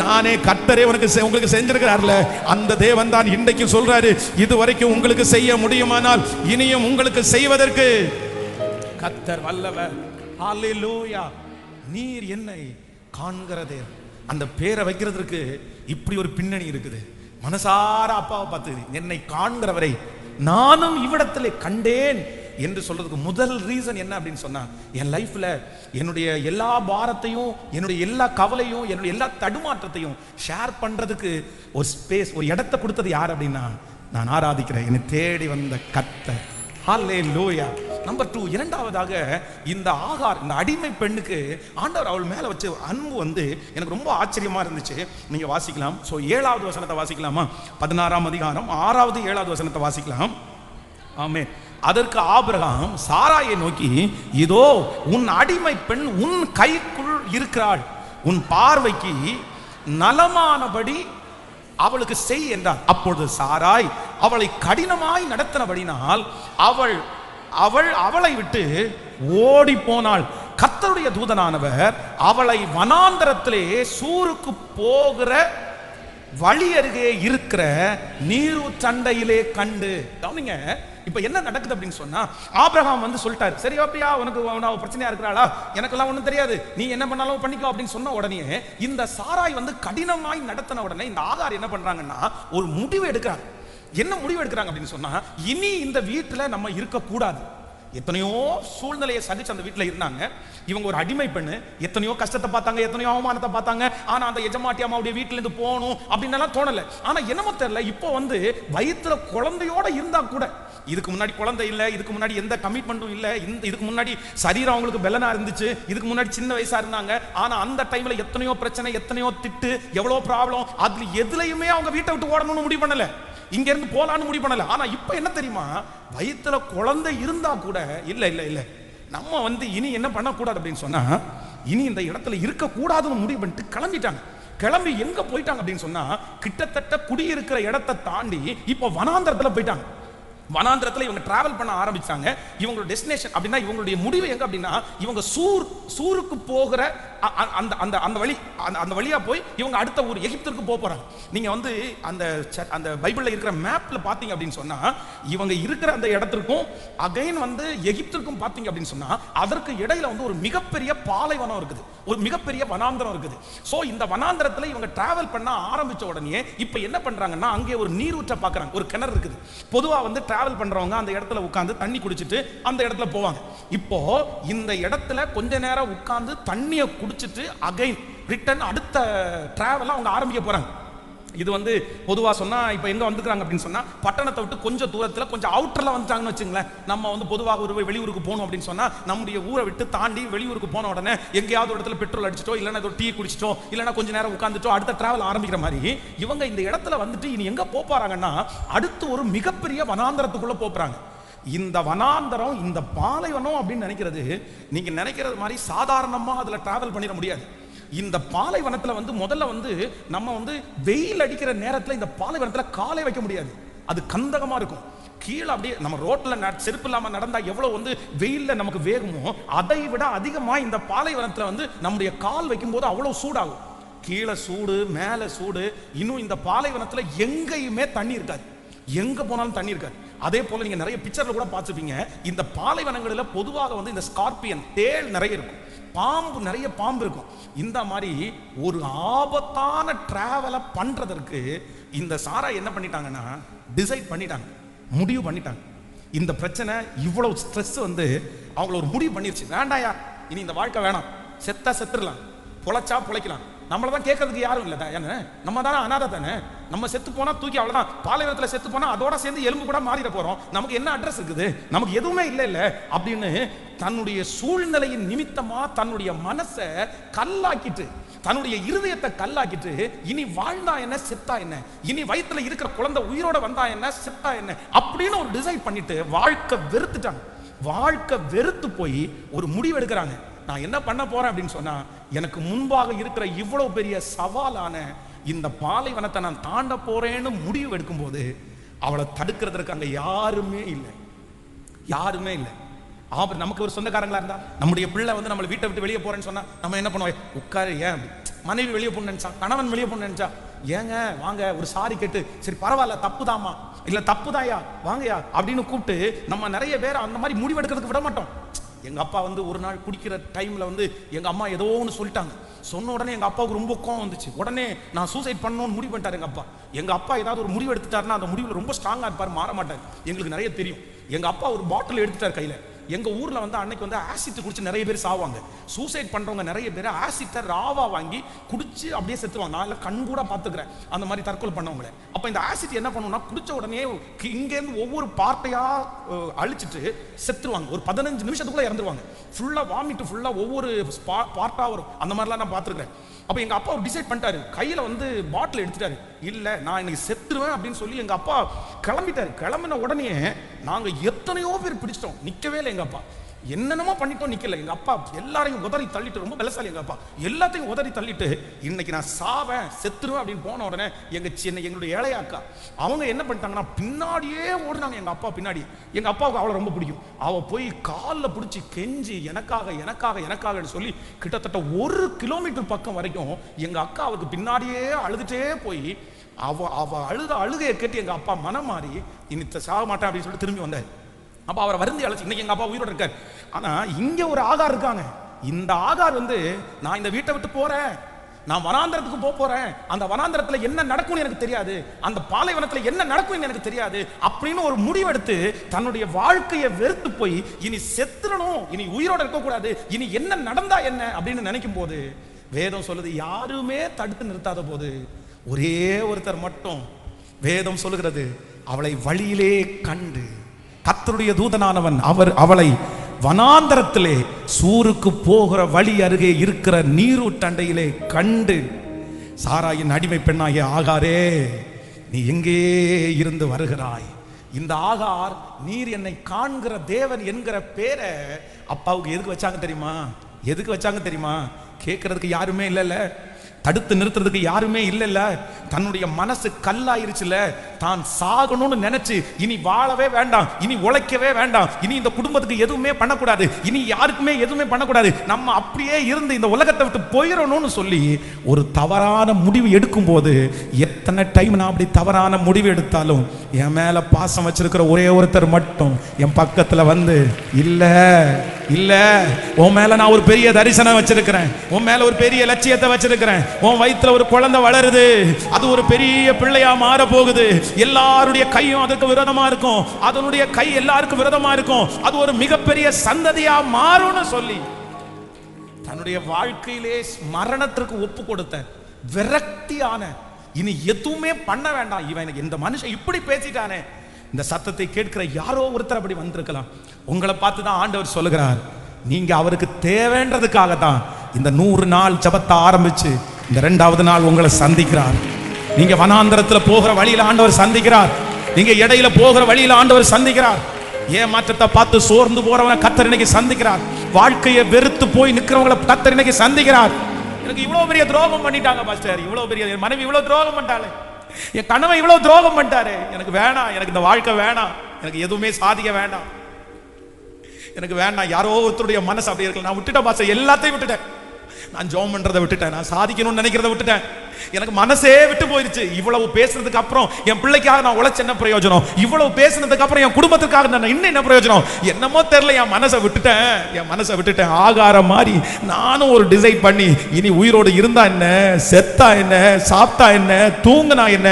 நானே கர்த்தரே உங்களுக்கு செஞ்சிருக்கிறார்ல. அந்த தேவன் தான் இன்றைக்கு சொல்றாரு, இது வரைக்கும் உங்களுக்கு செய்ய முடியுமானால் இனியும் உங்களுக்கு செய்வதற்கு கர்த்தர் வல்லவர். ஹல்லேலூயா. நீர் என்னை காண்கிறதே. அந்த பேரை வைக்கிறதுக்கு இப்படி ஒரு பின்னணி இருக்குது. மனசார அப்பாவை பார்த்து என்னை காண்கிறவரை நானும் இவ்விடத்திலே கண்டேன் என்று சொல்றதுக்கு முதல் ரீசன் என்ன அப்படின்னு சொன்னா, என் லைஃப்ல என்னுடைய எல்லா பாரத்தையும், என்னுடைய எல்லா கவலையும், என்னுடைய எல்லா தடுமாற்றத்தையும் ஷேர் பண்றதுக்கு ஒரு ஸ்பேஸ், ஒரு இடத்தை கொடுத்தது யார் அப்படின்னா, நான் ஆராதிக்கிறேன் என்னை தேடி வந்த கர்த்தர். ஹல்லேலூயா. நம்பர் 2, இரண்டாவதாக இந்த ஆகார், இந்த அடிமை பெண்ணுக்கு ஆண்டவர் அவள் மேல வச்ச அன்பு வந்து எனக்கு ரொம்ப ஆச்சரியமா இருந்துச்சு. நீங்க வாசிக்கலாம். சோ 7வது வசனத்தை வாசிக்கலாமா? 16ஆம் அதிகாரம் 6வது 7வது வசனத்தை வாசிக்கலாம். ஆமென். அதற்கு ஆபிரகாம் சாராயை நோக்கி, இதோ உன் அடிமை பெண் உன் கைக்குள் இருக்கிறாள், உன் பார்வைக்கு நலமானபடி அவளுக்கு செய் என்றார். அப்பொழுது சாராய் அவளை கடினமாய் நடத்தினபடினால் அவளை விட்டு ஓடி போனாள். கர்த்தருடைய தூதனானவர் அவளை வனாந்தரத்திலே சூருக்கு போகிற வழி அருகே இருக்கிற நீரூற்றண்டையிலே கண்டு. கவனிங்க, இப்ப என்ன நடக்குது அப்படின்னு சொன்னா, ஆபிரகாம் வந்து சொல்லிட்டாரு, சரி அப்படியா, உனக்கு பிரச்சனையா இருக்கிறாளா, எனக்கெல்லாம் ஒண்ணும் தெரியாது, நீ என்ன பண்ணாலும் பண்ணிக்கோ அப்படின்னு சொன்ன உடனே இந்த சாராய் வந்து கடினமாய் நடத்தின உடனே இந்த ஆகார் என்ன பண்றாங்கன்னா ஒரு முடிவு எடுக்கிறாங்க. என்ன முடிவு எடுக்கிறாங்க அப்படின்னு சொன்னா, இனி இந்த வீட்டுல நம்ம இருக்க கூடாது. எத்தனையோ சூழ்நிலையை சகிச்சு அந்த வீட்டில் இருந்தாங்க. இவங்க ஒரு அடிமை பெண்ணு, எத்தனையோ கஷ்டத்தை பார்த்தாங்க, எத்தனையோ அவமானத்தை பார்த்தாங்க. ஆனா அந்த எஜமாட்டி அம்மாவுடைய வீட்டுல இருந்து போகணும் அப்படின்னு எல்லாம் தோணல. ஆனா என்னமோ தெரியல, இப்போ வந்து வயிற்றுல குழந்தையோட இருந்தா கூட, இதுக்கு முன்னாடி குழந்தை இல்லை, இதுக்கு முன்னாடி எந்த கமிட்மெண்ட்டும் இல்லை, இதுக்கு முன்னாடி சரீரம் அவங்களுக்கு பெலனா இருந்துச்சு, இதுக்கு முன்னாடி சின்ன வயசா இருந்தாங்க. ஆனா அந்த டைம்ல எத்தனையோ பிரச்சனை, எத்தனையோ திட்டு, எவ்வளவு ப்ராப்ளம், அதுல எதுலையுமே அவங்க வீட்டை விட்டு ஓடணும்னு முடிவு பண்ணல, இங்க இருந்து போலான்னு முடிவு பண்ணல. ஆனா இப்ப என்ன தெரியுமா, வயிற்றுல குழந்தை இருந்தா கூட இல்ல இல்ல இல்ல நம்ம வந்து இனி என்ன பண்ணக்கூடாது அப்படின்னு சொன்னா, இனி இந்த இடத்துல இருக்க கூடாதுன்னு முடிவு பண்ணிட்டு கிளம்பிட்டாங்க. கிளம்பி எங்க போயிட்டாங்க அப்படின்னு சொன்னா, கிட்டத்தட்ட குடியிருக்கிற இடத்தை தாண்டி இப்போ வனாந்தரத்துல போயிட்டாங்க. வனாந்தரத்துல இவங்க டிராவல் பண்ண ஆரம்பிச்சாங்க. இவங்களோட டெஸ்டினேஷன் அப்படின்னா, இவங்களுடைய முடிவு எங்க அப்படின்னா, இவங்க சூருக்கு போகிற அந்த வழி, அந்த வழியா போய் இவங்க அடுத்த ஊர் எகிப்திற்கு போறாங்க. நீங்க வந்து அந்த பைபிள்ல இருக்கிற மேப்ல பாத்தீங்க அப்படின்னு சொன்னா, இவங்க இருக்கிற அந்த இடத்திற்கும் அகைன் வந்து எகிப்திற்கும் பாத்தீங்க அப்படின்னு சொன்னா, அதற்கு இடையில வந்து ஒரு மிகப்பெரிய பாலைவனம் இருக்குது, ஒரு மிகப்பெரிய வனாந்தரம் இருக்குது. சோ இந்த வனாந்தரத்துல இவங்க டிராவல் பண்ண ஆரம்பிச்ச உடனே இப்ப என்ன பண்றாங்கன்னா, அங்கே ஒரு நீரூற்றை பாக்குறாங்க, ஒரு கிணறு இருக்குது. பொதுவா வந்து டிராவல் பண்றவங்க அந்த இடத்துல உட்கார்ந்து தண்ணி குடிச்சிட்டு அந்த இடத்துல போவாங்க. இப்போ இந்த இடத்துல கொஞ்ச நேரம் உட்கார்ந்து தண்ணியை குடிச்சிட்டு அகைன் ரிட்டர்ன் அடுத்த டிராவல் அவங்க ஆரம்பிக்க போறாங்க. இது வந்து பொதுவா சொன்னா, இப்ப எங்க வந்துக்கிறாங்க அப்படின்னு சொன்னா, பட்டணத்தை விட்டு கொஞ்சம் தூரத்துல கொஞ்சம் அவுட்டர்ல வந்துட்டாங்கன்னு வச்சுங்களேன். நம்ம வந்து பொதுவாக ஒரு வெளியூருக்கு போகணும் அப்படின்னு சொன்னா, நம்முடைய ஊரை விட்டு தாண்டி வெளியூருக்கு போன உடனே எங்கேயாவது ஒரு இடத்துல பெட்ரோல் அடிச்சிட்டோ, இல்லைன்னா ஏதோ டீ குடிச்சிட்டோ, இல்லைன்னா கொஞ்ச நேரம் உட்காந்துட்டோ அடுத்த டிராவல் ஆரம்பிக்கிற மாதிரி இவங்க இந்த இடத்துல வந்துட்டு இனி எங்க போறாங்கன்னா, அடுத்து ஒரு மிகப்பெரிய வனாந்தரத்துக்குள்ள போறாங்க. இந்த வனாந்தரம், இந்த பாலைவனம் அப்படின்னு நினைக்கிறது, நீங்க நினைக்கிறது மாதிரி சாதாரணமா அதுல டிராவல் பண்ணிட முடியாது. இந்த பாலைவனத்துல வந்து முதல்ல வந்து நம்ம வந்து வெயில் அடிக்கிற நேரத்துல இந்த பாலைவனத்துல காலை வைக்க முடியாது, அது கந்தகமா இருக்கும். கீழே அப்படியே நம்ம ரோட்ல செருப்பு இல்லாம நடந்தா எவ்வளவு வந்து வெயில்ல நமக்கு வேகுமோ, அதை விட அதிகமா இந்த பாலைவனத்துல வந்து நம்முடைய கால் வைக்கும் போது அவ்வளவு சூடாகும். கீழே சூடு, மேல சூடு. இன்னும் இந்த பாலைவனத்துல எங்கேயுமே தண்ணி இருக்காது, எங்க போனாலும் தண்ணி இருக்காது. அதே போல நீங்க நிறைய பிக்சர்ல கூட பார்த்துப்பீங்க, இந்த பாலைவனங்களில் பொதுவாக வந்து இந்த ஸ்கார்பியன், தேள் நிறைய இருக்கும், பாம்பு, நிறைய பாம்பு இருக்கும். இந்த மாதிரி ஒரு ஆபத்தான டிராவலை பண்றதற்கு இந்த சாரா என்ன பண்ணிட்டாங்கன்னா, டிசைட் பண்ணிட்டாங்க, முடிவு பண்ணிட்டாங்க. இந்த பிரச்சனை இவ்வளவு ஸ்ட்ரெஸ் வந்து அவங்கள ஒரு முடிவு பண்ணிருச்சு, வேண்டாயா இனி இந்த வாழ்க்கை வேணாம், செத்தா செத்துடலாம், பொழைச்சா பொழைக்கலாம், நம்மளதான் கேட்கறதுக்கு யாரும் இல்லை தானே, நம்ம தானே அனாதை தானே, நம்ம செத்து போனா தூக்கி அவ்வளவுதான், பாலைவனத்துல செத்து போனா அதோட சேர்ந்து எலும்பு கூட மாறிட போறோம், நமக்கு என்ன அட்ரஸ் இருக்குது, நமக்கு எதுவுமே இல்ல அப்படின்னு தன்னுடைய சூழ்நிலையின் நிமித்தமா தன்னுடைய மனசை கல்லாக்கிட்டு, தன்னுடைய இருதயத்தை கல்லாக்கிட்டு, இனி வாழ்ந்தா என்ன செத்தா என்ன, இனி வயித்துல இருக்கிற குழந்தை உயிரோட வந்தா என்ன செத்தா என்ன அப்படின்னு ஒரு டிசைட் பண்ணிட்டு வாழ்க்கை வெறுத்துட்டாங்க. வாழ்க்கை வெறுத்து போய் ஒரு முடிவு எடுக்கிறாங்க. நான் என்ன பண்ண போறேன் அப்படின்னு சொன்னா, எனக்கு முன்பாக இருக்கிற இவ்வளவு பெரிய சவாலான இந்த பாலைவனத்தை நான் தாண்ட போறேன்னு முடிவு எடுக்கும் போது அவளை தடுக்கிறதுக்கு அங்க யாருமே இல்லை, யாருமே இல்லை. நமக்கு ஒரு சொந்தக்காரங்களா இருந்தா, நம்முடைய பிள்ளை வந்து நம்மளை வீட்டை விட்டு வெளியே போறேன்னு சொன்னா நம்ம என்ன பண்ணுவோம், உட்காரு, ஏன் மனைவி வெளியே போன நினைச்சா, கணவன் வெளியே போன நினைச்சா, ஏங்க வாங்க ஒரு சாரி கேட்டு, சரி பரவாயில்ல தப்புதாமா, இல்ல தப்புதாயா வாங்கயா அப்படின்னு கூப்பிட்டு நம்ம நிறைய பேர் அந்த மாதிரி முடிவெடுக்கிறதுக்கு விட மாட்டோம். எங்க அப்பா வந்து ஒரு நாள் குடிக்கிற டைம்ல வந்து எங்க அம்மா ஏதோ ஒன்று சொல்லிட்டாங்க. சொன்ன உடனே எங்க அப்பாவுக்கு ரொம்ப கோவம் வந்துச்சு. உடனே நான் சூசைட் பண்ணணும்னு முடிவு பண்ணிட்டாரு எங்க அப்பா. எங்க அப்பா ஏதாவது ஒரு முடிவு எடுத்துட்டாருன்னா அந்த முடிவில் ரொம்ப ஸ்ட்ராங்கா இருப்பார், மாற மாட்டார். எங்களுக்கு நிறைய தெரியும். எங்க அப்பா ஒரு பாட்டில் எடுத்துட்டார் கையில. எங்க ஊர்ல வந்து அன்னைக்கு வந்து ஆசிட் குடிச்சு நிறைய பேர் சாவாங்க. சூசைட் பண்றவங்க நிறைய பேர் ஆசிட்டை ராவா வாங்கி குடிச்சு அப்படியே செத்துவாங்க. நான் கண் கூட பாத்துக்கிறேன் அந்த மாதிரி தற்கொலை பண்ணவங்கள. அப்ப இந்த ஆசிட் என்ன பண்ணுவோம்னா, குடிச்ச உடனே இங்கேருந்து ஒவ்வொரு பார்ட்டையா அழிச்சிட்டு செத்துருவாங்க. ஒரு 15 நிமிஷத்துக்குள்ள இறந்துருவாங்க. ஃபுல்லா வாமிட்டு, ஃபுல்லா ஒவ்வொரு பார்ட்டா வரும். அந்த மாதிரிலாம் நான் பாத்துக்கிறேன். அப்ப எங்க அப்பா ஒரு டிசைட் பண்ணிட்டாரு, கையில வந்து பாட்டில் எடுத்துட்டாரு. இல்ல நான் இன்னைக்கு செத்துருவேன் அப்படின்னு சொல்லி எங்க அப்பா கிளம்பிட்டாரு. கிளம்பின உடனே நாங்க எத்தனையோ பேர் பிடிச்சிட்டோம், நிக்கவே இல்லை எங்க அப்பா. என்னென்னமோ பண்ணிட்டோம், நிக்கல. எங்க அப்பா எல்லாரையும் உதறி தள்ளிட்டு, ரொம்ப பலசாலி எங்க அப்பா, எல்லாத்தையும் உதறி தள்ளிட்டு இன்னைக்கு நான் சாவேன் செத்துருவேன் அப்படின்னு போன உடனே எங்களுடைய ஏழைய அக்கா அவங்க என்ன பண்ணிட்டாங்கன்னா, பின்னாடியே ஓடுனாங்க எங்க அப்பா பின்னாடி. எங்க அப்பாவுக்கு அவளை ரொம்ப பிடிக்கும். அவ போய் காலில் பிடிச்சி கெஞ்சி எனக்காக எனக்காக எனக்காக சொல்லி கிட்டத்தட்ட 1 கிலோமீட்டர் பக்கம் வரைக்கும் எங்க அக்கா அவருக்கு பின்னாடியே அழுதுட்டே போய் அவ அழுகையை கேட்டு எங்க அப்பா மனம் மாறி இனி சாக மாட்டேன் அப்படின்னு சொல்லிட்டு திரும்பி வந்தார். அப்ப அவரை வருந்தி அழைச்சி, இன்னைக்கு எங்க அப்பா உயிரோட இருக்கார். ஆனா இங்க ஒரு ஆகார் இருக்காங்க. இந்த ஆகார் வந்து, நான் இந்த வீட்டை விட்டு போறேன், நான் வனாந்தரத்துக்கு போறேன், அந்த வனாந்தரத்துல என்ன நடக்கும்னு எனக்கு தெரியாது, அந்த பாலைவனத்துல என்ன நடக்கும் எனக்கு தெரியாது அப்படின்னு ஒரு முடிவெடுத்து தன்னுடைய வாழ்க்கையை வெறுத்து போய் இனி செத்துறணும், இனி உயிரோட இருக்க கூடாது, இனி என்ன நடந்தா என்ன அப்படின்னு நினைக்கும் போது வேதம் சொல்லுது, யாருமே தடுத்து நிறுத்தாத போது ஒரே ஒருத்தர் மட்டும், வேதம் சொல்லுகிறது, அவளை வழியிலே கண்டு, கர்த்தருடைய தூதனானவன் அவளை வனாந்தரத்திலே சூருக்கு போகிற வழி அருகே இருக்கிற நீரூற்றண்டையிலே கண்டு, சாராயின் அடிமை பெண்ணாகிய ஆகாரே நீ எங்கே இருந்து வருகிறாய்? இந்த ஆகார், நீர் என்னை காண்கிற தேவன் என்கிற பேரை அப்பாவுக்கு எதுக்கு வச்சாங்க தெரியுமா? எதுக்கு வச்சாங்க தெரியுமா? கேட்கறதுக்கு யாருமே இல்லைல்ல, தடுத்து நிறுத்துறதுக்கு யாருமே இல்லைல்ல. தன்னுடைய மனசு கல்லாயிருச்சுல, தான் சாகணும்னு நினைச்சு இனி வாழவே வேண்டாம், இனி உழைக்கவே வேண்டாம், இனி இந்த குடும்பத்துக்கு எதுவுமே பண்ணக்கூடாது, இனி யாருக்குமே எதுவுமே பண்ணக்கூடாது, நம்ம அப்படியே இருந்து இந்த உலகத்தை விட்டு போயிடணும்னு சொல்லி ஒரு தவறான முடிவு எடுக்கும் போது, எத்தனை டைம் நான் அப்படி தவறான முடிவு எடுத்தாலும் என் மேல பாசம் வச்சிருக்கிற ஒரே ஒருத்தர் மட்டும் என் பக்கத்துல வந்து, இல்ல இல்ல உன் மேல நான் ஒரு பெரிய தரிசனம் வச்சிருக்கிறேன், உன் மேல ஒரு பெரிய லட்சியத்தை வச்சிருக்கிறேன், உன் வயிற்றுல ஒரு குழந்தை வளருது, அது ஒரு பெரிய பிள்ளையா மாற போகுது, எல்லாருடைய கையும் அதுக்கு விரோதமா இருக்கும், அதனுடைய கை எல்லாருக்கும் விரோதமா இருக்கும், அது ஒரு மிகப்பெரிய சந்ததியா மாறும்னு சொல்லி தன்னுடைய வாழ்க்கையிலே மரணத்திற்கு ஒப்பு கொடுத்த விரக்தியான, இனி எதுவுமே பண்ண வேண்டாம், இவன் இந்த மனுஷன் இப்படி பேசிட்டானே, இந்த சத்தத்தை கேட்கிற யாரோ ஒருத்தர் அப்படி வந்திருக்கலாம். உங்களை பார்த்து தான் ஆண்டவர் சொல்லுகிறார், நீங்க அவருக்கு தேவைன்றதுக்காக தான் இந்த 100 நாள் ஜபத்தை ஆரம்பிச்சு இந்த 2வது நாள் உங்களை சந்திக்கிறார். நீங்க வனாந்தரத்துல போகிற வழியில ஆண்டவர் சந்திக்கிறார், நீங்க இடையில போகிற வழியில ஆண்டவர் சந்திக்கிறார். ஏமாற்றத்தை பார்த்து சோர்ந்து போறவனை கர்த்தர் இன்னைக்கு சந்திக்கிறார். வாழ்க்கையை வெறுத்து போய் நிக்கிறவங்களை கர்த்தர் இன்னைக்கு சந்திக்கிறார். எனக்கு இவ்வளவு பெரிய துரோகம் பண்ணிட்டாங்க பாஸ்டர், இவ்வளவு பெரிய மனைவி இவ்வளவு துரோகம் பண்ணிட்டாளே, என் கணவன் இவ்வளவு துரோகம் பண்ணிட்டாரு, எனக்கு வேணாம், எனக்கு இந்த வாழ்க்கை வேணாம், எனக்கு எதுவுமே சாதிக்க வேண்டாம், எனக்கு வேண்டாம். யாரோ ஒருத்தருடைய மனசு அப்படி இருக்கு. நான் விட்டுட்டேன் பாஸ்டர், எல்லாத்தையும் விட்டுட்டேன், நான் ஜெபம் பண்றதை விட்டுட்டேன், நான் சாதிக்கணும்னு நினைக்கிறத விட்டுட்டேன், எனக்கு மனசே விட்டு போயிருச்சு. இவ்வளவு பேசுறதுக்கு அப்புறம் என் பிள்ளைக்காக நான் உழைச்ச என்ன பிரயோஜனம்? இவ்வளவு பேசுனதுக்கு அப்புறம் என் குடும்பத்துக்காக நான் இன்னும் என்ன பிரயோஜனம்? என்னமோ தெரியல, என் மனசை விட்டுட்டேன். ஆகார மாதிரி நானும் ஒரு டிசைட் பண்ணி, இனி உயிரோடு இருந்தா என்ன, செத்தா என்ன, சாப்பிட்டா என்ன, தூங்கினா என்ன,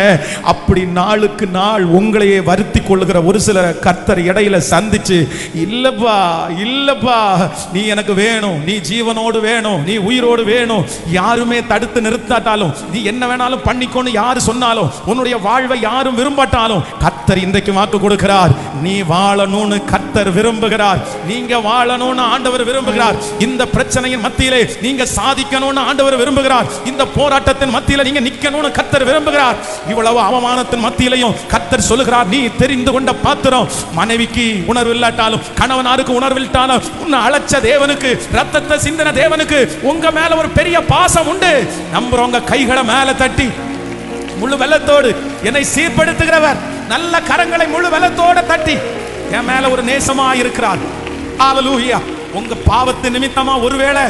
அப்படி நாளுக்கு நாள் உங்களையே வருத்தி கொள்ளுகிற ஒரு சிலர் கர்த்தர் இடையில சந்திச்சு, இல்லப்பா நீ எனக்கு வேணும், நீ ஜீவனோடு வேணும், நீ உயிரோடு வேணும், யாருமே தடுத்து நிறுத்தாட்டாலும் நீ என்ன வேணாலும் பண்ணிக்கொண்டு யாரு சொன்னாலும், உன்னுடைய வாழ்வை யாரும் விரும்பட்டாலும், கர்த்தர் இன்றைக்கு வாக்கு கொடுக்கிறார். நீ வாழணும்னு கர்த்தர் விரும்புகிறார். நீங்க வாழணும்னு ஆண்டவர் விரும்புகிறார். இந்த பிரச்சனையின் மத்தியிலே நீங்க சாதிக்கணும்னு ஆண்டவர் விரும்புகிறார். இந்த போராட்டத்தின் மத்தியில நீங்க நிக்கணும்னு கர்த்தர் விரும்புகிறார். இவ்வளவு அவமானத்தின் மத்தியிலையும் கர்த்தர் சொல்லுகிறார், நீ தெரிந்து கொண்ட பாத்திரம். மனைவிக்கு உணர்வு இல்லாட்டாலும், கணவனாருக்கு உணர்வு இல்லாட்டாலும், உன்னை அழைச்ச தேவனுக்கு, ரத்தத்தை சிந்தின தேவனுக்கு உங்க மேல ஒரு பெரிய பாசம் உண்டு. நம்புறவங்க கைகளை மேல தட்டி முழு வெள்ளத்தோடு என்னை சீர்படுத்துகிறவர் நல்ல கரங்களை முழு வெள்ளத்தோடு தட்டி என் மேல ஒரு நேசமா இருக்கிறார். ஹல்லேலூயா. உங்க பாவத்தின் நிமித்தமா ஒருவேளை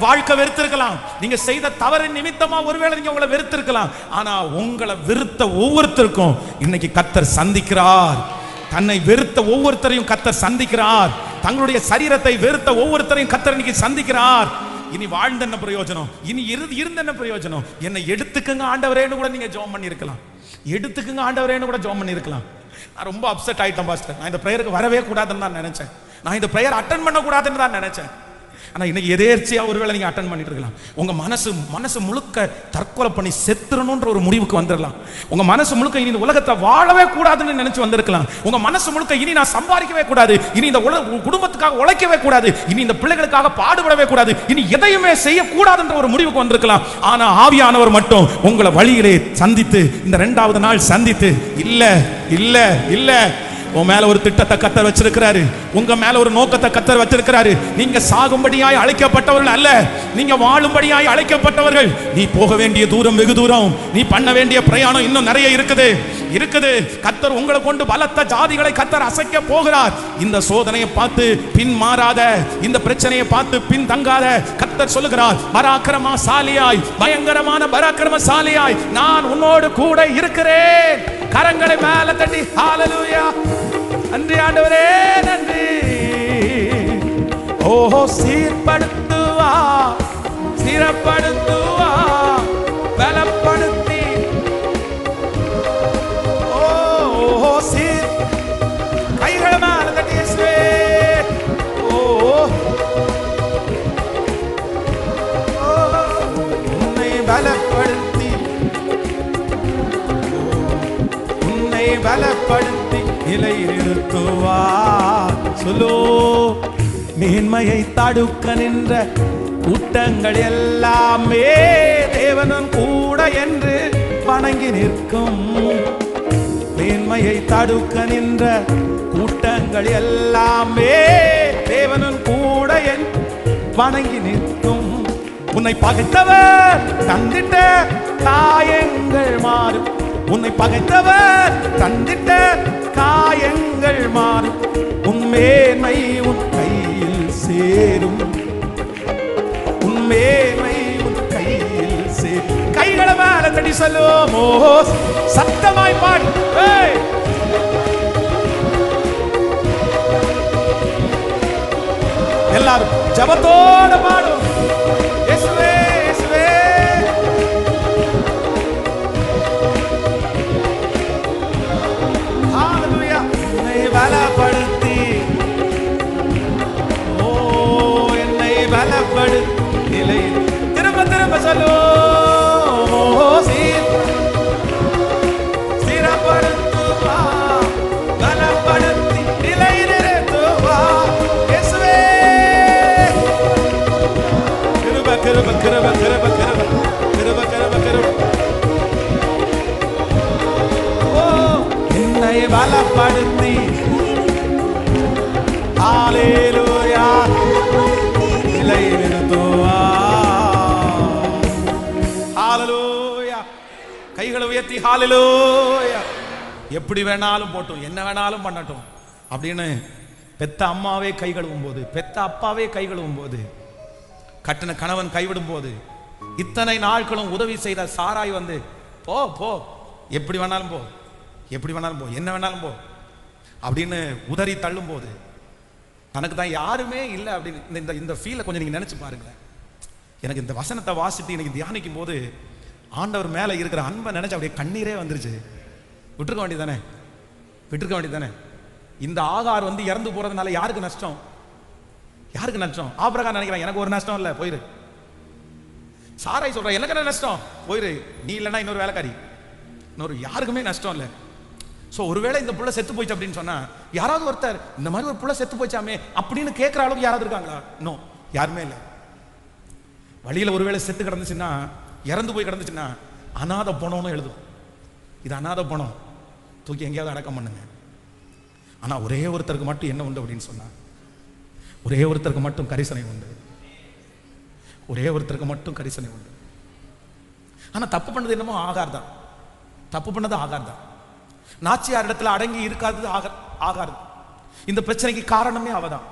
வாழ்க்கை வெறுத்திருக்கலாம், நீங்க செய்த தவறின் நிமித்தமா ஒருவேளை நீங்க உங்களை வெறுத்திருக்கலாம். ஆனா உங்களை வெறுத்த ஒவ்வொருத்தருக்கும் இன்னைக்கு கர்த்தர் சந்திக்கிறார். தன்னை வெறுத்த ஒவ்வொருத்தரையும் கர்த்தர் சந்திக்கிறார். தங்களுடைய சரீரத்தை வெறுத்த ஒவ்வொருத்தரையும் கர்த்தர் இன்னைக்கு சந்திக்கிறார். இனி வாழ்ந்த என்ன பிரயோஜனம், இனி இருந்த என்ன பிரயோஜனம், என்னை எடுத்துக்கங்க ஆண்டவரேன்னு கூட நீங்க ஜெபம் பண்ணி இருக்கலாம். எடுத்துக்கங்க ஆண்டவரேன்னு கூட ஜெபம் பண்ணி இருக்கலாம். நான் ரொம்ப அப்செட் ஆயிட்டேன் பாஸ்டர், நான் இந்த பிரேயருக்கு வரவே கூடாதுன்னு தான் நினைச்சேன், நான் இந்த பிரேயர் அட்டெண்ட் பண்ண கூடாதுன்னு தான் நினைச்சேன். ஆனா இன்னைக்கு எதேர்ச்சியா ஒருவேளை நீங்க அட்டெண்ட் பண்ணிட்டு இருக்கலாம். உங்க மனசு முழுக்க தற்கொலை பண்ணி செத்துறணும்ன்ற ஒரு முடிவுக்கு வந்துடலாம். உங்க மனசு முழுக்க இனி இந்த உலகத்தை வாழவே கூடாதுன்னு நினைச்சு வந்திருக்கலாம். உங்க மனசு முழுக்க இனி நான் சம்பாதிக்கவே கூடாது, இனி இந்த குடும்பத்துக்காக உழைக்கவே கூடாது, இனி இந்த பிள்ளைகளுக்காக பாடுபடவே கூடாது, இனி எதையுமே செய்யக்கூடாதுன்ற ஒரு முடிவுக்கு வந்திருக்கலாம். ஆனா ஆவியானவர் மட்டும் உங்களை வழியிலே சந்தித்து, இந்த 2வது நாள் சந்தித்து, இல்ல இல்ல இல்ல, உன் மேல ஒரு திட்டத்தை கர்த்தர் வச்சிருக்கிறாரு, உங்க மேல ஒரு நோக்கத்தை கர்த்தர் வச்சிருக்கிறாரு. நீங்க சாகும்படியாய் அழைக்கப்பட்டவர்கள் அல்ல, நீங்க வாழும்படியாய் அழைக்கப்பட்டவர்கள். நீ போக வேண்டிய தூரம் வெகு தூரம், நீ பண்ண வேண்டிய பிரயாணம் இன்னும் நிறைய இருக்குது. கர்த்தர் உங்களை கொண்டு பலத்த ஜாதிகளை கர்த்தர் அசைக்க போகிறார். இந்த சோதனையை பார்த்து பின் மாறாத, இந்த பிரச்சனையை பார்த்து பின் தங்காத. கர்த்தர் சொல்லுகிறார், பராக்கிரமசாலியாய், பயங்கரமான பராக்கிரமசாலியாய் நான் உன்னோடு கூட இருக்கிறேன். கரங்களை மேல தட்டி ஹல்லேலூயா. நன்றி ஆண்டவரே, நன்றி. ஓஹோ, சீர்படுத்துவா, சிறப்படுத்துவா, பலப்படுத்தி, ஓஹோ சீர், கைகளை மேல தட்டி இயேசுவே. ஓ உன்னை பலப்படுத்தி, உன்னை பலப்படுத்தி நிலை நிறுத்துவார். சொல்லோ, மேன்மையை தடுக்க நின்ற கூட்டங்கள் எல்லாமே தேவனும் கூட என்று வணங்கி நிற்கும். மேன்மையை தடுக்க நின்ற கூட்டங்கள் எல்லாமே தேவனும் கூட என்று வணங்கி நிற்கும். உன்னை பகைத்தவர் தந்திட்ட காயங்கள் மாறும், உன்னை பகைத்தவர் தந்திட்ட காயங்கள் மாறும். உன் மேன்மை உன் கையில் சேரும், உன் மேன்மை உன் கையில் சேரும். கைகளை மேல தட்டி சொல்லுவோம், ஓ சத்தமாய் பாடு. எல்லாரும் ஜபத்தோட பாடும். இயேசுவே இயேசுவே. ஹல்லேலூயா. என்னை பலப்படுத்தி, ஓ என்னை பலப்படுத்தி நிலை. திரும்ப திரும்ப சொல்லுவோம், ஓ சீரப்படுத்துவா, பலப்படுத்தி நிலை நிறுத்துவா. இயேசுவே. கிருப கிருப கிருப கிருப கிருப கிருப கிருப கிருப. ஓ என்னை பலப்படுத்தி, ஹல்லேலூயா, நிலை நிறுத்துவா. ஹல்லேலூயா. கைகளை உயர்த்தி ஹல்லேலூயா. எப்படி வேணாலும் போட்டும், என்ன வேணாலும் பண்ணட்டும் அப்படின்னு பெத்த அம்மாவே கை கழுவும் போது, பெத்த அப்பாவே கை கழுவும் போது, கட்டின கணவன் கைவிடும் போது, இத்தனை நாட்களும் உதவி செய்த சாராய் வந்து போ போ, எப்படி வேணாலும் போ, எப்படி வேணாலும் போ, என்ன வேணாலும் போ அப்படின்னு உதறி தள்ளும் போது, தனக்கு தான் யாருமே இல்லை அப்படின்னு இந்த இந்த ஃபீலை கொஞ்சம் நீங்க நினைச்சு பாருங்களேன். எனக்கு இந்த வசனத்தை வாசித்து எனக்கு தியானிக்கும் போது ஆண்டவர் மேல இருக்கிற அன்பை நினைச்சு அப்படியே கண்ணீரே வந்துருச்சு. விட்டுருக்க வேண்டியதானே, விட்டுருக்க வேண்டியதானே. இந்த ஆகார் வந்து இறந்து போறதுனால யாருக்கு நஷ்டம், யாருக்கு நஷ்டம்? ஆபிரகாம் நினைக்கிறான் எனக்கு ஒரு நஷ்டம் இல்லை, போயிரு. சாராய் சொல்ற எனக்கு என்ன நஷ்டம், போயிரு, நீ இல்லைன்னா இன்னொரு வேலைக்காரி, இன்னொரு யாருக்குமே நஷ்டம் இல்லை. ஸோ ஒருவேளை இந்த புள்ள செத்து போயிடுச்சு அப்படின்னு சொன்னா யாராவது ஒருத்தர் இந்த மாதிரி ஒரு புள்ள செத்து போயிச்சாமே அப்படின்னு கேட்குற அளவுக்கு யாராவது இருக்காங்களா? நோ, யாருமே இல்லை. வழியில் ஒருவேளை செத்து கிடந்துச்சுன்னா, இறந்து போய் கிடந்துச்சுன்னா அநாத பணம்னு எழுதும். இது அநாத பணம், தூக்கி எங்கேயாவது அடக்கம் பண்ணுங்க. ஆனால் ஒரே ஒருத்தருக்கு மட்டும் என்ன உண்டு அப்படின்னு சொன்னா, ஒரே ஒருத்தருக்கு மட்டும் கரிசனை உண்டு. ஒரே ஒருத்தருக்கு மட்டும் கரிசனை உண்டு. ஆனால் தப்பு பண்ணது என்னமோ ஆகார் தான். தப்பு பண்ணது ஆகார் தான். நாச்சியார் இடத்துல அடங்கி இருக்காதது ஆகார். இந்த பிரச்சனைக்கு காரணமே அவதான்.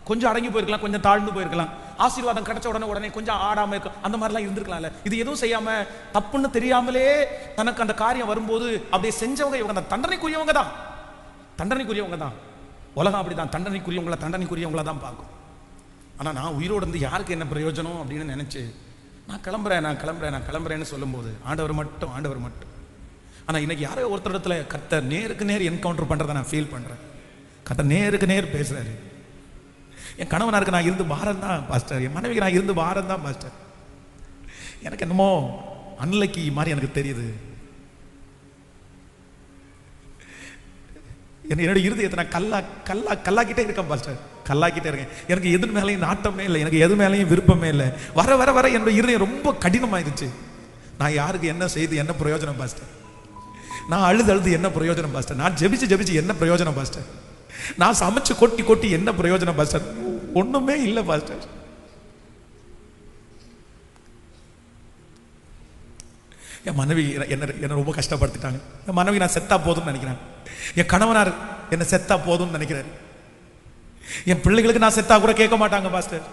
கொஞ்சம் அடங்கி போயிருக்கலாம், கொஞ்சம் தாழ்ந்து போயிருக்கலாம், ஆசீர்வாதம் கிடைச்ச உடனே கொஞ்சம் ஆடாம இருக்க, அந்த மாதிரிலாம் இருந்திருக்கலாம்ல. இது எதுவும் செய்யாம தப்புன்னு தெரியாமலே தனக்கு அந்த காரியம் வரும்போது அப்படியே செஞ்சவங்க இவங்க தான். தண்டனைக்குரியவங்க தான், தண்டனைக்குரியவங்க தான். உலகம் அப்படிதான், தண்டனைக்குரியவங்கள தான் பார்க்கும். ஆனா நான் உயிரோடு இருந்து யாருக்கு என்ன பிரயோஜனம் அப்படின்னு நினைச்சு நான் கிளம்புறேன்னு சொல்லும்போது ஆண்டவர் மட்டும். ஆனா இன்னைக்கு யாரோ ஒருத்தர் இடத்துல கர்த்தர் நேருக்கு நேர் என்கவுண்டர் பண்றதை நான் ஃபீல் பண்றேன். கர்த்தர் நேருக்கு நேர் பேசுறாரு. என் கணவனாருக்கு நான் இருந்து பாரம் தான் பாஸ்டர், என் மனைவிக்கு நான் இருந்து பாரம் தான் பாஸ்டர். எனக்கு என்னமோ அன்லக்கி மாதிரி எனக்கு தெரியுது. என்னோட இருதயத்தை நான் கல்லாக்கிட்டே இருக்கேன் பாஸ்டர், கல்லாக்கிட்டே இருக்கேன். எனக்கு எது மேலேயும் நாட்டமே இல்லை, எனக்கு எது மேலேயும் விருப்பமே இல்லை. வர வர வர என்னோட இருதயம் ரொம்ப கடினமாயிருச்சு. நான் யாருக்கு என்ன செய்து என்ன பிரயோஜனம் பாஸ்டர்? நான் அழுது என்ன பிரயோஜனம் பாஸ்டர்? நான் ஜெபிச்சு என்ன பிரயோஜனம் பாஸ்டர்? நான் சமைச்சு கொட்டி என்ன பிரயோஜனம் பாஸ்டர்? ஒண்ணுமே இல்லை பாஸ்டர். என் மனைவி என்ன ரொம்ப கஷ்டப்படுத்திட்டாங்க. என் மனைவி நான் செத்தா போதும்னு நினைக்கிறேன். என் கணவனார் என்ன செத்தா போதும்னு நினைக்கிறாரு. என் பிள்ளைகளுக்கு நான் செத்தா கூட கேட்க மாட்டாங்க பாஸ்டர்.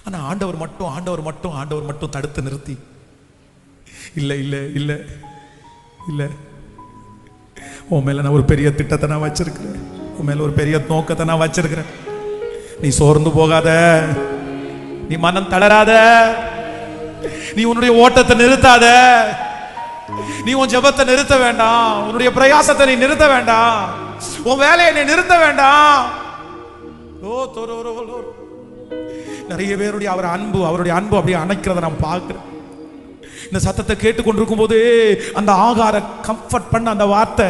ஆனா ஆண்டவர் மட்டும் தடுத்து நிறுத்தி, இல்ல இல்ல இல்ல இல்ல, உன் மேல நான் ஒரு பெரிய திட்டத்தை நான் வச்சிருக்கிறேன், உன் மேல ஒரு பெரிய நோக்கத்தை நான் வச்சிருக்கிறேன். நீ சோர்ந்து போகாத, நீ மனம் தளராத, நீ உன்னுடைய ஓட்டத்தை நிறுத்தாத, நீ உன் ஜெபத்தை நிறுத்த வேண்டாம், உன்னுடைய பிரயாசத்தை நீ நிறுத்த வேண்டாம், உன் வேலையை நீ நிறுத்த வேண்டாம். நிறைய பேருடைய அவருடைய அன்பு அப்படியே அணைக்கிறத நான் பார்க்கிறேன். இந்த சத்தத்தை கேட்டுக்கொண்டிருக்கும் போது அந்த ஆகார கம்ஃபர்ட் பண்ண அந்த வார்த்தை,